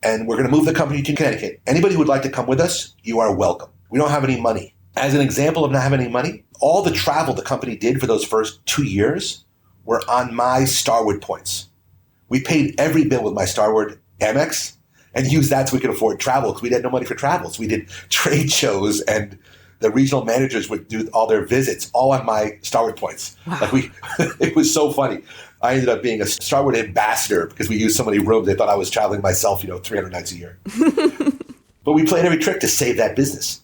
and we're going to move the company to Connecticut. Anybody who would like to come with us, you are welcome. We don't have any money. As an example of not having any money, all the travel the company did for those first 2 years were on my Starwood points. We paid every bill with my Starwood Amex and used that so we could afford travel because we had no money for travel. So we did trade shows, and the regional managers would do all their visits all on my Starwood points. Wow. It was so funny. I ended up being a Starwood ambassador because we used so many rooms. They thought I was traveling myself, 300 nights a year. But we played every trick to save that business.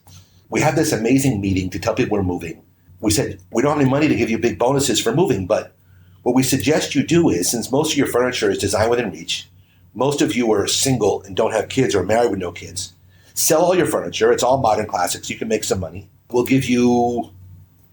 We had this amazing meeting to tell people we're moving. We said, we don't have any money to give you big bonuses for moving, but what we suggest you do is, since most of your furniture is designed within reach, most of you are single and don't have kids or married with no kids, sell all your furniture. It's all modern classics. You can make some money. We'll give you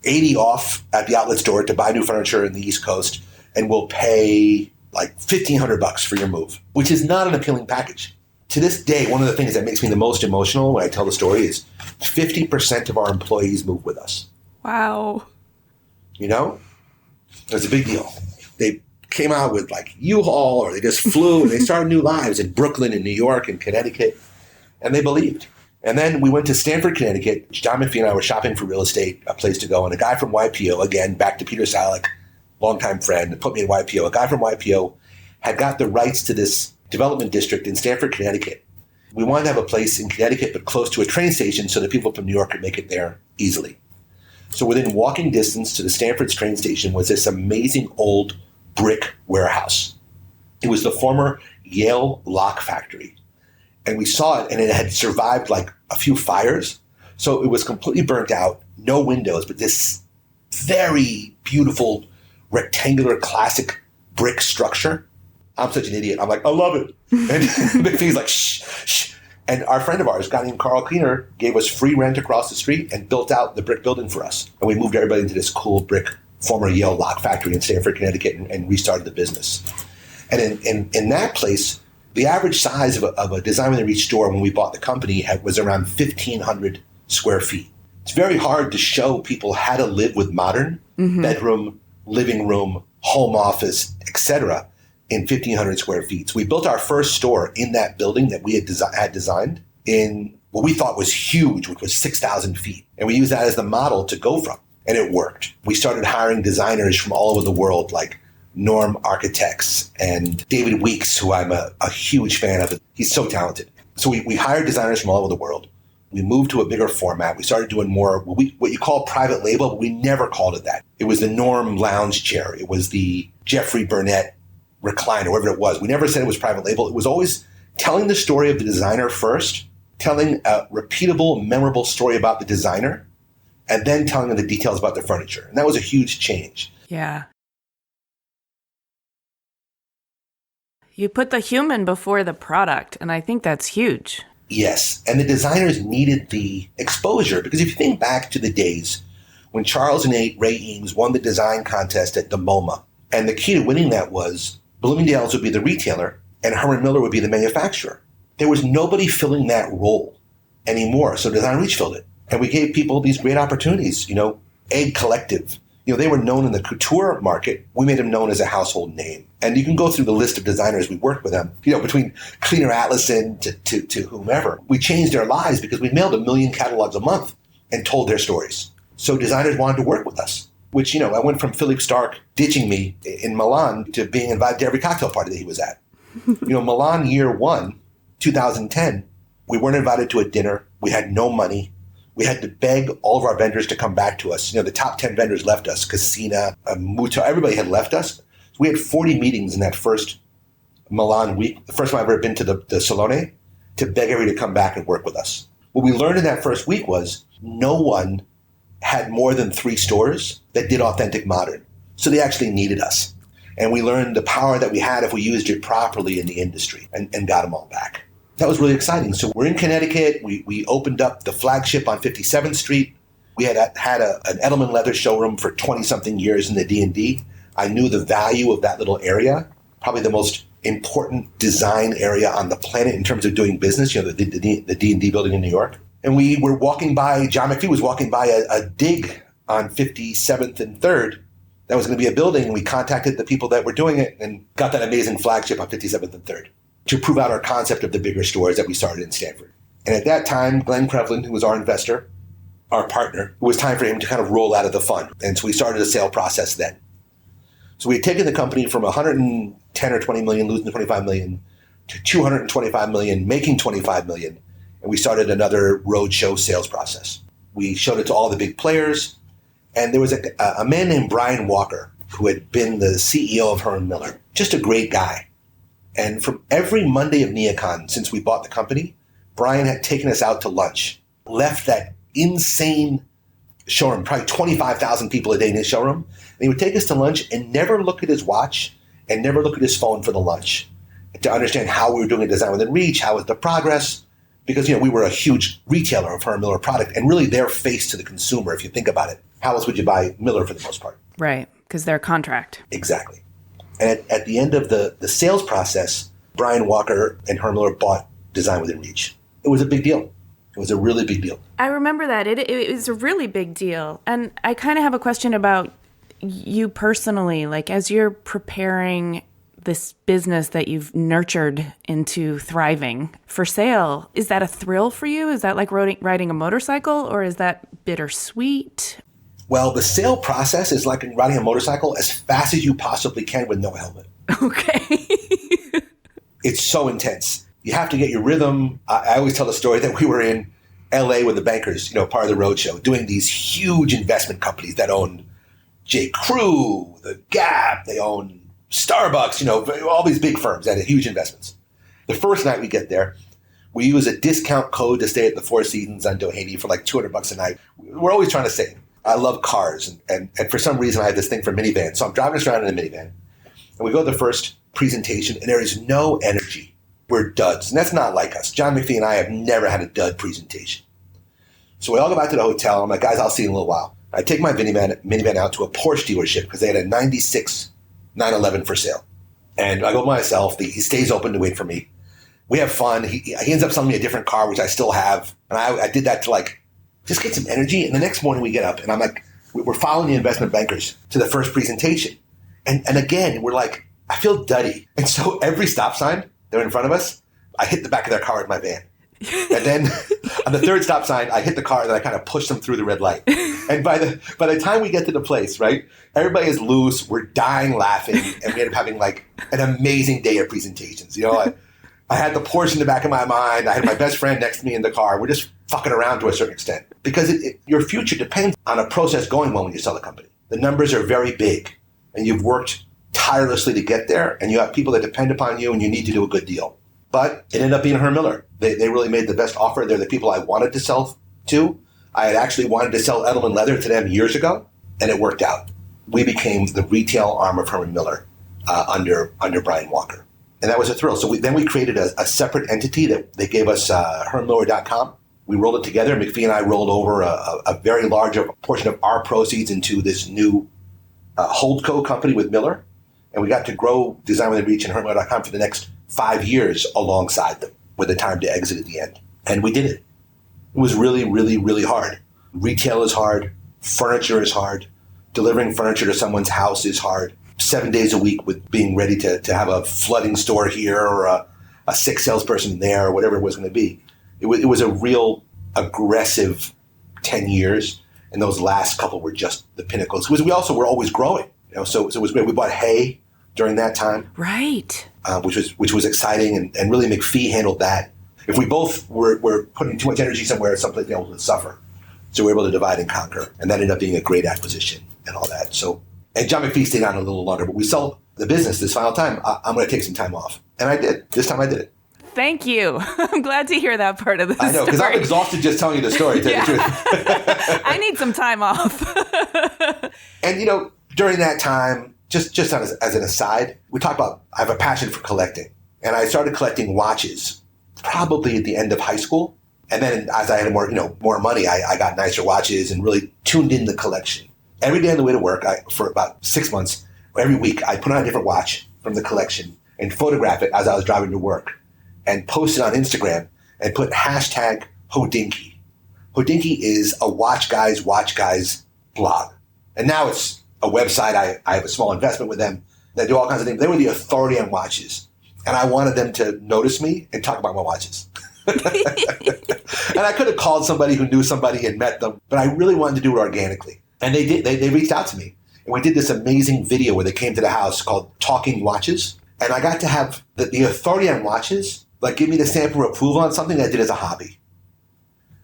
80 off at the outlet store to buy new furniture in the East Coast, and we'll pay like $1,500 for your move, which is not an appealing package. To this day, one of the things that makes me the most emotional when I tell the story is 50% of our employees move with us. Wow. It was a big deal. They came out with like U-Haul, or they just flew and they started new lives in Brooklyn and New York and Connecticut, and they believed. And then we went to Stamford, Connecticut. John McPhee and I were shopping for real estate, a place to go, and a guy from YPO, again, back to Peter Salek, longtime friend, put me in YPO. A guy from YPO had got the rights to this development district in Stamford, Connecticut. We wanted to have a place in Connecticut, but close to a train station so that people from New York could make it there easily. So within walking distance to the Stamford train station was this amazing old brick warehouse. It was the former Yale lock factory. And we saw it, and it had survived like a few fires. So it was completely burnt out, no windows, but this very beautiful rectangular classic brick structure. I'm such an idiot. I'm like, I love it. And McPhee's like, shh. And our friend of ours, a guy named Carl Cleaner, gave us free rent across the street and built out the brick building for us. And we moved everybody into this cool brick former Yale lock factory in Stamford, Connecticut, and restarted the business. And in that place, the average size of a design within reach store when we bought the company was around 1,500 square feet. It's very hard to show people how to live with modern bedroom, living room, home office, etc. in 1,500 square feet. So we built our first store in that building that we had designed in what we thought was huge, which was 6,000 feet. And we used that as the model to go from. And it worked. We started hiring designers from all over the world, like Norm Architects and David Weeks, who I'm a huge fan of. He's so talented. So we hired designers from all over the world. We moved to a bigger format. We started doing more what you call private label, but we never called it that. It was the Norm lounge chair. It was the Jeffrey Burnett recliner, whatever it was. We never said it was private label. It was always telling the story of the designer first, telling a repeatable, memorable story about the designer, and then telling them the details about the furniture. And that was a huge change. Yeah. You put the human before the product, and I think that's huge. Yes. And the designers needed the exposure, because if you think back to the days when Charles and Ray Eames won the design contest at the MoMA, and the key to winning that was Bloomingdale's would be the retailer and Herman Miller would be the manufacturer. There was nobody filling that role anymore, so Design Reach filled it. And we gave people these great opportunities, Egg Collective. They were known in the couture market. We made them known as a household name. And you can go through the list of designers we worked with them, between Cleaner Atlason to whomever. We changed their lives because we mailed 1 million catalogs a month and told their stories. So designers wanted to work with us, which, I went from Philippe Stark ditching me in Milan to being invited to every cocktail party that he was at. Milan year 1, 2010, we weren't invited to a dinner. We had no money. We had to beg all of our vendors to come back to us. The top 10 vendors left us. Casina, Muto, everybody had left us. So we had 40 meetings in that first Milan week, the first time I've ever been to the Salone, to beg everybody to come back and work with us. What we learned in that first week was no one had more than 3 stores that did authentic modern. So they actually needed us. And we learned the power that we had if we used it properly in the industry and got them all back. That was really exciting. So we're in Connecticut. We opened up the flagship on 57th Street. We had an Edelman leather showroom for 20-something years in the D&D. I knew the value of that little area, probably the most important design area on the planet in terms of doing business, the D&D building in New York. And we were walking by, John McPhee was walking by a dig on 57th and 3rd. That was going to be a building, and we contacted the people that were doing it and got that amazing flagship on 57th and 3rd to prove out our concept of the bigger stores that we started in Stanford. And at that time, Glenn Krevlin, who was our investor, our partner, it was time for him to kind of roll out of the fund. And so we started a sale process then. So we had taken the company from 110 or 20 million, losing 25 million, to 225 million, making 25 million. And we started another roadshow sales process. We showed it to all the big players. And there was a man named Brian Walker, who had been the CEO of Herman Miller, just a great guy. And from every Monday of Neocon since we bought the company, Brian had taken us out to lunch, left that insane showroom, probably 25,000 people a day in his showroom. And he would take us to lunch and never look at his watch and never look at his phone for the lunch to understand how we were doing a design within reach, how was the progress. Because, we were a huge retailer of Herman Miller product and really their face to the consumer, if you think about it. How else would you buy Miller for the most part? Right, because they're a contract. Exactly. And at the end of the sales process, Brian Walker and Herman Miller bought Design Within Reach. It was a big deal. It was a really big deal. I remember that. It was a really big deal. And I kind of have a question about you personally, like as you're preparing this business that you've nurtured into thriving for sale. Is that a thrill for you? Is that like riding a motorcycle, or is that bittersweet? Well, the sale process is like riding a motorcycle as fast as you possibly can with no helmet. Okay. It's so intense. You have to get your rhythm. I always tell the story that we were in LA with the bankers, part of the roadshow, doing these huge investment companies that own J. Crew, the Gap, they own Starbucks, all these big firms that had huge investments. The first night we get there, we use a discount code to stay at the Four Seasons on Doheny for like $200 a night. We're always trying to save. I love cars, and for some reason I have this thing for minivans. So I'm driving us around in a minivan, and we go to the first presentation, and there is no energy. We're duds, and that's not like us. John McPhee and I have never had a dud presentation. So we all go back to the hotel. I'm like, guys, I'll see you in a little while. I take my minivan out to a Porsche dealership because they had a 96 911 for sale. And I go by myself. He stays open to wait for me. We have fun. He ends up selling me a different car, which I still have. And I did that to just get some energy. And the next morning we get up and I'm like, we're following the investment bankers to the first presentation. And again, we're like, I feel duddy. And so every stop sign that are in front of us, I hit the back of their car with my van. And then on the third stop sign, I hit the car and then I kind of push them through the red light. And by the time we get to the place, right, everybody is loose. We're dying laughing. And we end up having an amazing day of presentations. I had the Porsche in the back of my mind. I had my best friend next to me in the car. We're just fucking around to a certain extent. Because your future depends on a process going well when you sell a company. The numbers are very big. And you've worked tirelessly to get there. And you have people that depend upon you and you need to do a good deal. But it ended up being Herman Miller. They really made the best offer. They're the people I wanted to sell to. I had actually wanted to sell Edelman leather to them years ago, and it worked out. We became the retail arm of Herman Miller under Brian Walker. And that was a thrill. So we created a separate entity that they gave us hermanmiller.com. We rolled it together. McPhee and I rolled over a very large portion of our proceeds into this new holdco company with Miller. And we got to grow Design Within Reach and hermanmiller.com for the next 5 years alongside them with the time to exit at the end. And we did it. It was really, really, really hard. Retail is hard. Furniture is hard. Delivering furniture to someone's house is hard. 7 days a week with being ready to have a flooding store here or a sick salesperson there or whatever it was going to be. It was a real aggressive 10 years. And those last couple were just the pinnacles. Because we also were always growing. So it was great. We bought hay during that time. Right. Which was exciting, and really McPhee handled that. If we both were putting too much energy somewhere, someplace else would suffer. So we were able to divide and conquer, and that ended up being a great acquisition and all that. So, and John McPhee stayed on a little longer, but we sold the business this final time. I'm going to take some time off, and I did. This time I did it. Thank you. I'm glad to hear that part of the story. I know, because I'm exhausted just telling you the story, to tell you the truth. I need some time off. And, during that time, just as an aside, we talk about I have a passion for collecting. And I started collecting watches probably at the end of high school. And then as I had more money, I got nicer watches and really tuned in the collection. Every day on the way to work, for about 6 months, every week, I put on a different watch from the collection. and photograph it as I was driving to work and post it on Instagram and put hashtag Hodinkee. Hodinkee is a watch guys blog. And now it's a website. I have a small investment with them. They do all kinds of things. They were the authority on watches. And I wanted them to notice me and talk about my watches. And I could have called somebody who knew somebody and met them, but I really wanted to do it organically. And they did. They reached out to me. And we did this amazing video where they came to the house called Talking Watches. And I got to have the authority on watches, like give me the stamp of approval on something I did as a hobby.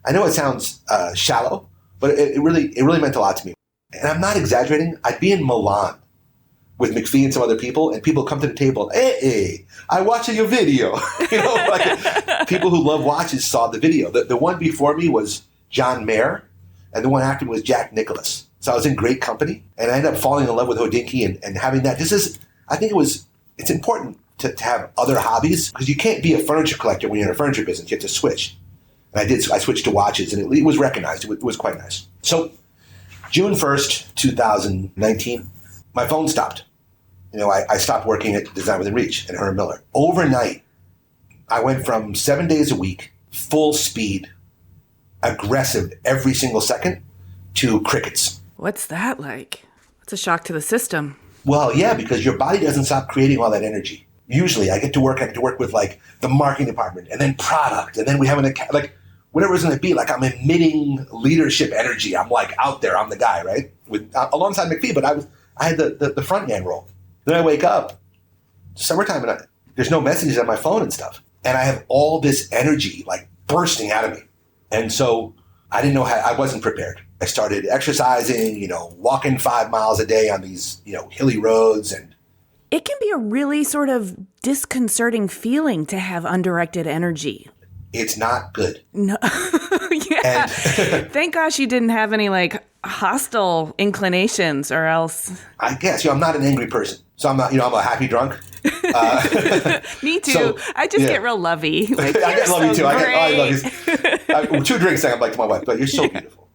I know it sounds shallow, but it really meant a lot to me. And I'm not exaggerating. I'd be in Milan with McPhee and some other people, and people come to the table, hey, I watched your video. Like people who love watches saw the video. The one before me was John Mayer, and the one after me was Jack Nicklaus. So I was in great company, and I ended up falling in love with Hodinkee and having that. I think it's important to have other hobbies, because you can't be a furniture collector when you're in a furniture business. You have to switch. And I did. So I switched to watches, and it was recognized. It was quite nice. So June 1st, 2019, my phone stopped. I stopped working at Design Within Reach at Herman Miller. Overnight, I went from 7 days a week, full speed, aggressive every single second, to crickets. What's that like? It's a shock to the system. Well, yeah, because your body doesn't stop creating all that energy. Usually I get to work with like the marketing department and then product. And then we have whatever it's going to be, like I'm emitting leadership energy. I'm like out there. I'm the guy, right? Alongside McPhee, but I had the front man role. Then I wake up, summertime, and there's no messages on my phone and stuff. And I have all this energy like bursting out of me. And so I didn't know how, I wasn't prepared. I started exercising, walking 5 miles a day on these, hilly roads. And it can be a really sort of disconcerting feeling to have undirected energy. It's not good. No. Yeah. Thank gosh you didn't have any like hostile inclinations, or else. I guess, I'm not an angry person. So I'm not, I'm a happy drunk. Me too. So, I just get real lovey. Like, I get lovey too. I love you. 2 drinks, I'm like to my wife, but you're so beautiful.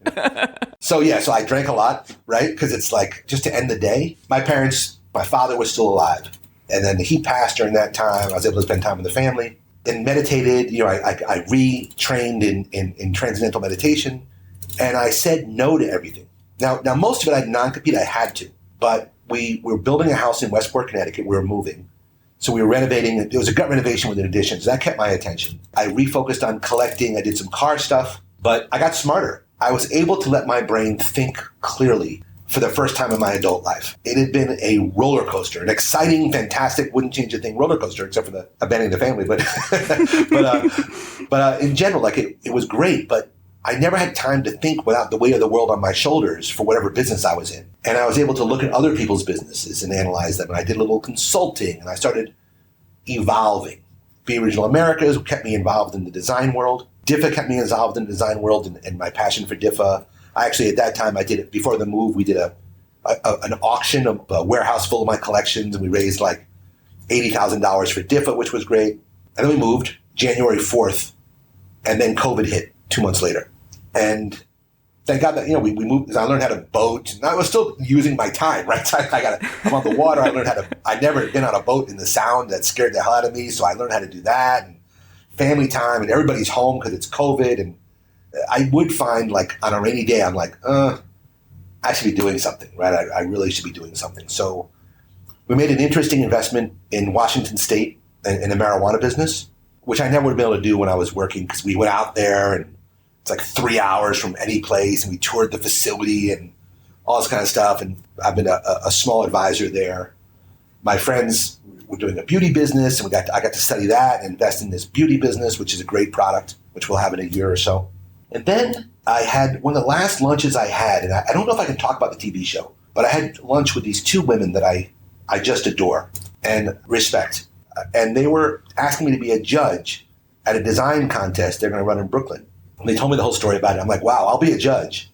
So I drank a lot, right? Because it's like just to end the day. My father was still alive. And then he passed during that time. I was able to spend time with the family and meditated. I retrained in transcendental meditation, and I said no to everything. Now most of it I non-compete. I had to, but we were building a house in Westport, Connecticut. We were moving. So we were renovating. It was a gut renovation with an addition. So that kept my attention. I refocused on collecting. I did some car stuff, but I got smarter. I was able to let my brain think clearly for the first time in my adult life. It had been a roller coaster, an exciting, fantastic, wouldn't change a thing roller coaster, except for the abandoning the family. But in general, it was great. But I never had time to think without the weight of the world on my shoulders for whatever business I was in. And I was able to look at other people's businesses and analyze them. And I did a little consulting, and I started evolving. Be Original Americas kept me involved in the design world. DIFA kept me involved in the design world and my passion for DIFA. I actually, at that time, I did it before the move. We did an auction of a warehouse full of my collections, and we raised like $80,000 for DIFA, which was great. And then we moved January 4th, and then COVID hit 2 months later. And thank God that, we moved. I learned how to boat. And I was still using my time, right? So I'm on the water. I'd never been on a boat in the Sound. That scared the hell out of me. So I learned how to do that. And family time, and everybody's home because it's COVID. And I would find, like, on a rainy day, I'm like, I should be doing something, right? I really should be doing something. So we made an interesting investment in Washington State in the marijuana business, which I never would have been able to do when I was working, because we went out there and it's like 3 hours from any place, and we toured the facility and all this kind of stuff. And I've been a small advisor there. My friends were doing a beauty business, and I got to study that and invest in this beauty business, which is a great product, which we'll have in a year or so. And then I had one of the last lunches I had, and I don't know if I can talk about the TV show, but I had lunch with these 2 women that I just adore and respect. And they were asking me to be a judge at a design contest they're going to run in Brooklyn. And they told me the whole story about it. I'm like, wow, I'll be a judge,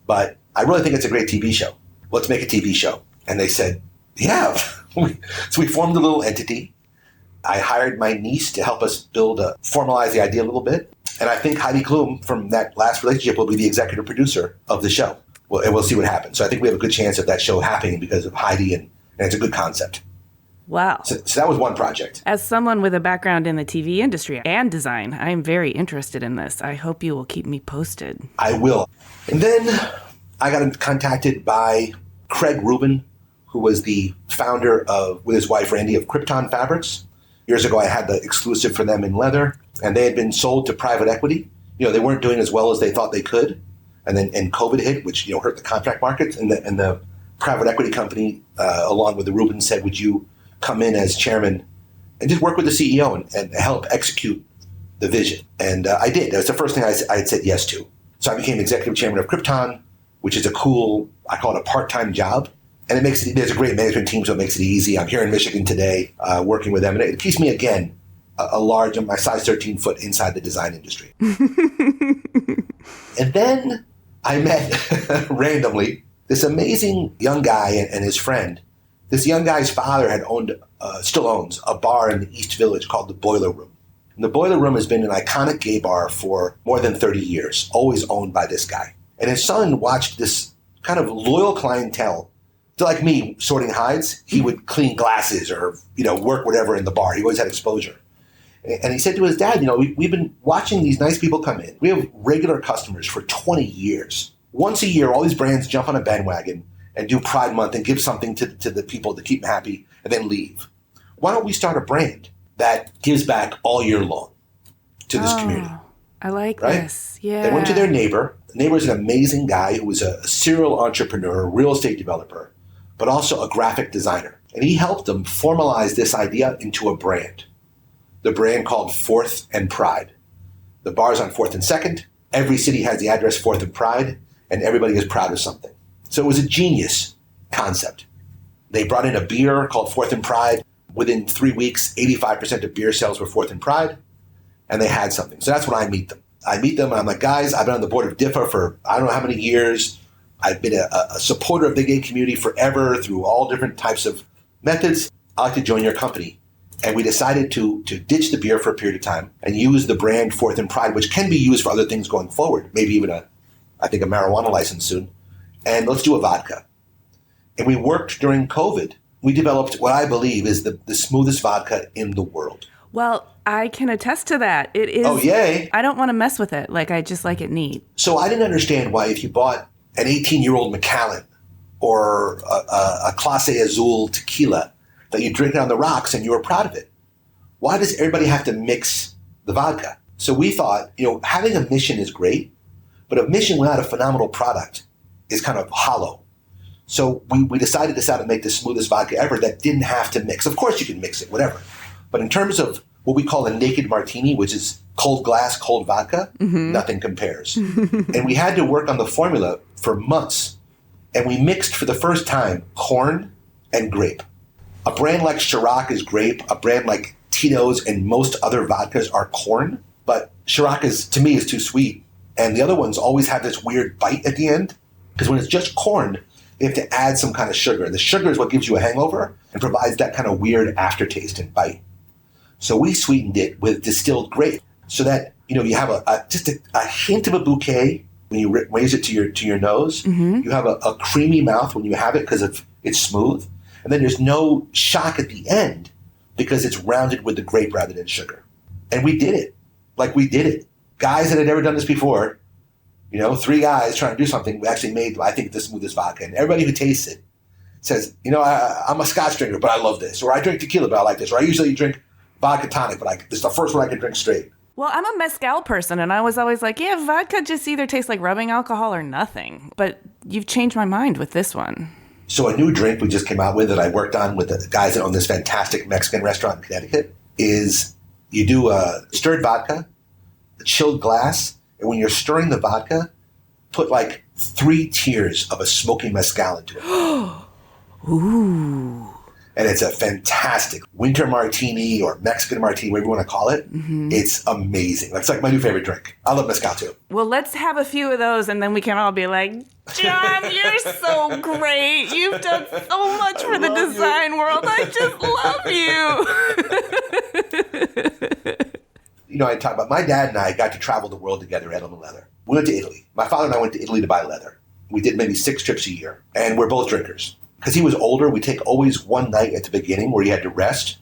but I really think it's a great TV show. Let's make a TV show. And they said, yeah. So we formed a little entity. I hired my niece to help us formalize the idea a little bit. And I think Heidi Klum from that last relationship will be the executive producer of the show. And we'll see what happens. So I think we have a good chance of that show happening because of Heidi, and it's a good concept. Wow. So that was one project. As someone with a background in the TV industry and design, I am very interested in this. I hope you will keep me posted. I will. And then I got contacted by Craig Rubin, who was the founder with his wife Randy, of Krypton Fabrics. Years ago, I had the exclusive for them in leather, and they had been sold to private equity. They weren't doing as well as they thought they could. And then COVID hit, which hurt the contract markets. And the private equity company, along with the Rubin, said, would you come in as chairman and just work with the CEO and help execute the vision? And I did. That was the first thing I had said yes to. So I became executive chairman of Krypton, which is a cool, I call it a part-time job. And there's a great management team, so it makes it easy. I'm here in Michigan today working with them. And it keeps me, again, my size 13 foot inside the design industry. And then I met randomly this amazing young guy and his friend. This young guy's father had still owns a bar in the East Village called the Boiler Room. And the Boiler Room has been an iconic gay bar for more than 30 years, always owned by this guy. And his son watched this kind of loyal clientele. So like me, sorting hides, he would clean glasses or, work whatever in the bar. He always had exposure. And he said to his dad, we've been watching these nice people come in. We have regular customers for 20 years. Once a year, all these brands jump on a bandwagon and do Pride Month and give something to the people to keep them happy and then leave. Why don't we start a brand that gives back all year long to this community? I like this. Yeah. They went to their neighbor. The neighbor is an amazing guy who was a serial entrepreneur, a real estate developer, but also a graphic designer. And he helped them formalize this idea into a brand. The brand called 4th and Pride. The bar's on 4th and 2nd. Every city has the address 4th and Pride, and everybody is proud of something. So it was a genius concept. They brought in a beer called 4th and Pride. Within 3 weeks, 85% of beer sales were 4th and Pride, and they had something. So that's when I meet them. And I'm like, guys, I've been on the board of DIFA for I don't know how many years. I've been a supporter of the gay community forever through all different types of methods. I'd like to join your company. And we decided to ditch the beer for a period of time and use the brand 4th and Pride, which can be used for other things going forward, maybe even a marijuana license soon. And let's do a vodka. And we worked during COVID. We developed what I believe is the smoothest vodka in the world. Well, I can attest to that. It is. Oh, yay. I don't want to mess with it. I just like it neat. So I didn't understand why if you bought an 18-year-old Macallan or a Clase Azul tequila that you drink it on the rocks and you were proud of it. Why does everybody have to mix the vodka? So we thought, having a mission is great, but a mission without a phenomenal product is kind of hollow. So we decided to decide to make the smoothest vodka ever that didn't have to mix. Of course you can mix it, whatever. But in terms of what we call a naked martini, which is cold glass, cold vodka, nothing compares. And we had to work on the formula for months. And we mixed for the first time corn and grape. A brand like Ciroc is grape. A brand like Tito's and most other vodkas are corn. But Ciroc to me is too sweet. And the other ones always have this weird bite at the end. Because when it's just corn, you have to add some kind of sugar. And the sugar is what gives you a hangover and provides that kind of weird aftertaste and bite. So we sweetened it with distilled grape so that, you have just a hint of a bouquet when you raise it to your nose. Mm-hmm. You have a creamy mouth when you have it because it's smooth. And then there's no shock at the end because it's rounded with the grape rather than sugar. And we did it. We did it. Guys that had never done this before, 3 guys trying to do something, we actually made, I think, the smoothest vodka. And everybody who tastes it says, I'm a Scotch drinker, but I love this. Or I drink tequila, but I like this. Or I usually drink vodka tonic, but this is the first one I can drink straight. Well, I'm a mezcal person, and I was always like, yeah, vodka just either tastes like rubbing alcohol or nothing. But you've changed my mind with this one. So a new drink we just came out with that I worked on with the guys that own this fantastic Mexican restaurant in Connecticut is you do a stirred vodka, a chilled glass, and when you're stirring the vodka, put 3 tiers of a smoky mezcal into it. Ooh. And it's a fantastic winter martini or Mexican martini, whatever you want to call it. Mm-hmm. It's amazing. That's my new favorite drink. I love mezcal too. Well, let's have a few of those and then we can all be like, John, you're so great. You've done so much for the design world. I just love you. I talk about my dad and I got to travel the world together at Edelman Leather. We went to Italy. My father and I went to Italy to buy leather. We did maybe 6 trips a year, and we're both drinkers. because he was older, we take always one night at the beginning where he had to rest.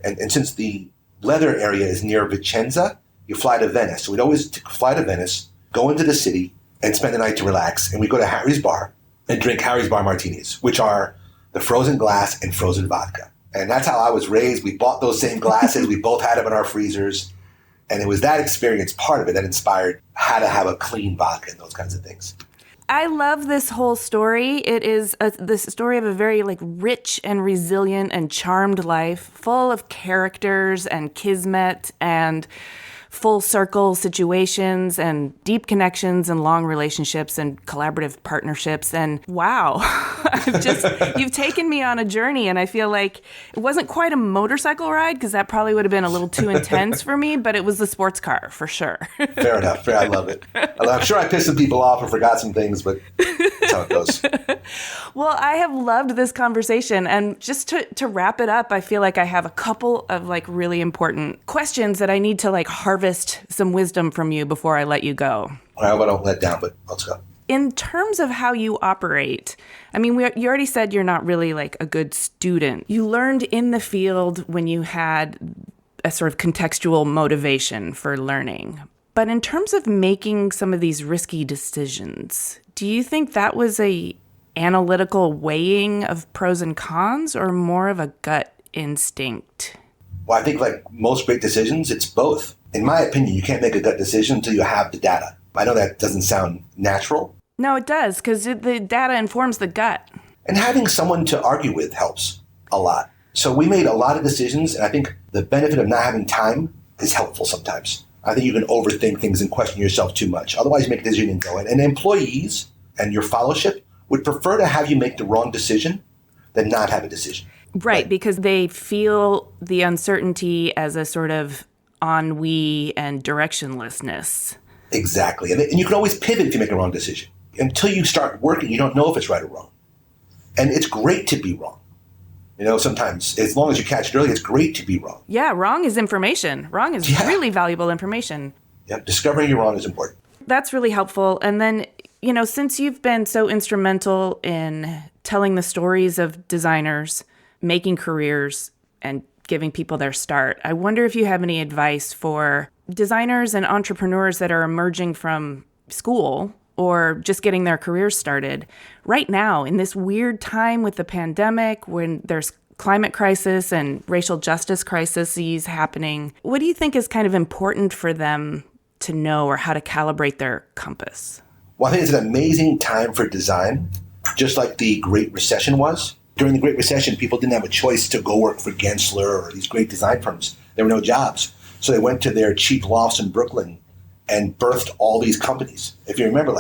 And since the leather area is near Vicenza, you fly to Venice. So we'd always fly to Venice, go into the city, and spend the night to relax. And we go to Harry's Bar and drink Harry's Bar martinis, which are the frozen glass and frozen vodka. And that's how I was raised. We bought those same glasses. We both had them in our freezers. And it was that experience, part of it, that inspired how to have a clean vodka and those kinds of things. I love this whole story. It is the story of a very rich and resilient and charmed life, full of characters and kismet and full circle situations and deep connections and long relationships and collaborative partnerships. And wow, you've taken me on a journey, and I feel like it wasn't quite a motorcycle ride because that probably would have been a little too intense for me, but it was the sports car for sure. Fair enough. I love it. I'm sure I pissed some people off and forgot some things, but that's how it goes. Well, I have loved this conversation. And just to wrap it up, I feel like I have a couple of really important questions that I need to harvest some wisdom from you before I let you go. I hope I don't let down, but let's go. In terms of how you operate, I mean, you already said you're not really a good student. You learned in the field when you had a sort of contextual motivation for learning. But in terms of making some of these risky decisions, do you think that was a analytical weighing of pros and cons, or more of a gut instinct? Well, I think most great decisions, it's both. In my opinion, you can't make a gut decision until you have the data. I know that doesn't sound natural. No, it does, because the data informs the gut. And having someone to argue with helps a lot. So we made a lot of decisions, and I think the benefit of not having time is helpful sometimes. I think you can overthink things and question yourself too much. Otherwise, you make a decision and go. And employees and your fellowship would prefer to have you make the wrong decision than not have a decision. Right, because they feel the uncertainty as a sort of ennui and directionlessness. Exactly. And you can always pivot if you make a wrong decision. Until you start working, you don't know if it's right or wrong. And it's great to be wrong. Sometimes, as long as you catch it early, it's great to be wrong. Yeah, wrong is information. Wrong is really valuable information. Yeah, discovering you're wrong is important. That's really helpful. And then, since you've been so instrumental in telling the stories of designers, making careers, and giving people their start, I wonder if you have any advice for designers and entrepreneurs that are emerging from school or just getting their careers started right now in this weird time with the pandemic, when there's climate crisis and racial justice crises happening. What do you think is kind of important for them to know, or how to calibrate their compass? Well, I think it's an amazing time for design, just like the Great Recession was. During the Great Recession, people didn't have a choice to go work for Gensler or these great design firms. There were no jobs. So they went to their cheap lofts in Brooklyn and birthed all these companies. If you remember,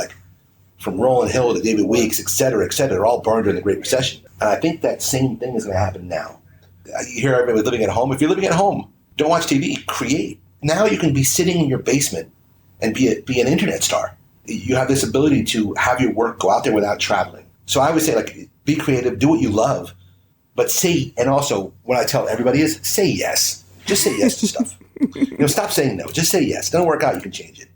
from Roland Hill to David Weeks, et cetera, they're all burned during the Great Recession. And I think that same thing is going to happen now. You hear everybody living at home. If you're living at home, don't watch TV, create. Now you can be sitting in your basement and be an internet star. You have this ability to have your work go out there without traveling. So I would say, be creative, do what you love, but and also what I tell everybody is say yes. Just say yes to stuff. Stop saying no. Just say yes. It doesn't work out, you can change it.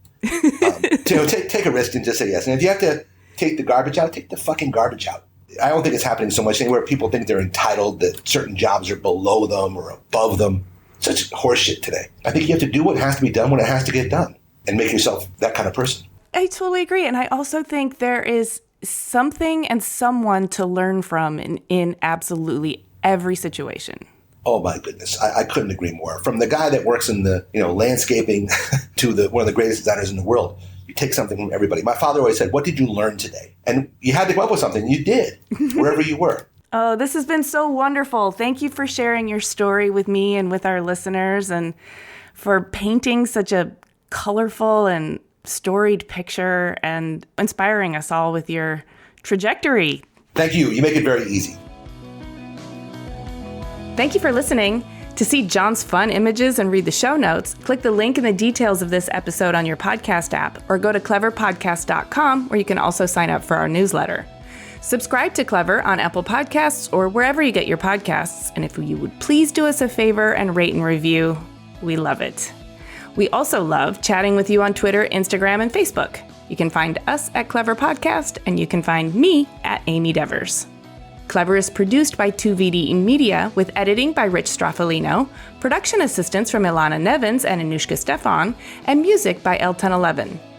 Take a risk and just say yes. And if you have to take the garbage out, take the fucking garbage out. I don't think it's happening so much anywhere. People think they're entitled, that certain jobs are below them or above them. Such horseshit today. I think you have to do what has to be done when it has to get done and make yourself that kind of person. I totally agree. And I also think there is something and someone to learn from in absolutely every situation. Oh my goodness, I couldn't agree more. From the guy that works in the landscaping to one of the greatest designers in the world, you take something from everybody. My father always said, "What did you learn today?" And you had to come up with something. You did, wherever you were. Oh, this has been so wonderful. Thank you for sharing your story with me and with our listeners, and for painting such a colorful and storied picture and inspiring us all with your trajectory. Thank you. You make it very easy. Thank you for listening. To see John's fun images and read the show notes, click the link in the details of this episode on your podcast app, or go to cleverpodcast.com, where you can also sign up for our newsletter. Subscribe to Clever on Apple Podcasts or wherever you get your podcasts. And if you would please do us a favor and rate and review, we love it. We also love chatting with you on Twitter, Instagram, and Facebook. You can find us at Clever Podcast, and you can find me at Amy Devers. Clever is produced by 2VD Media with editing by Rich Straffolino, production assistance from Ilana Nevins and Anushka Stefan, and music by El1011.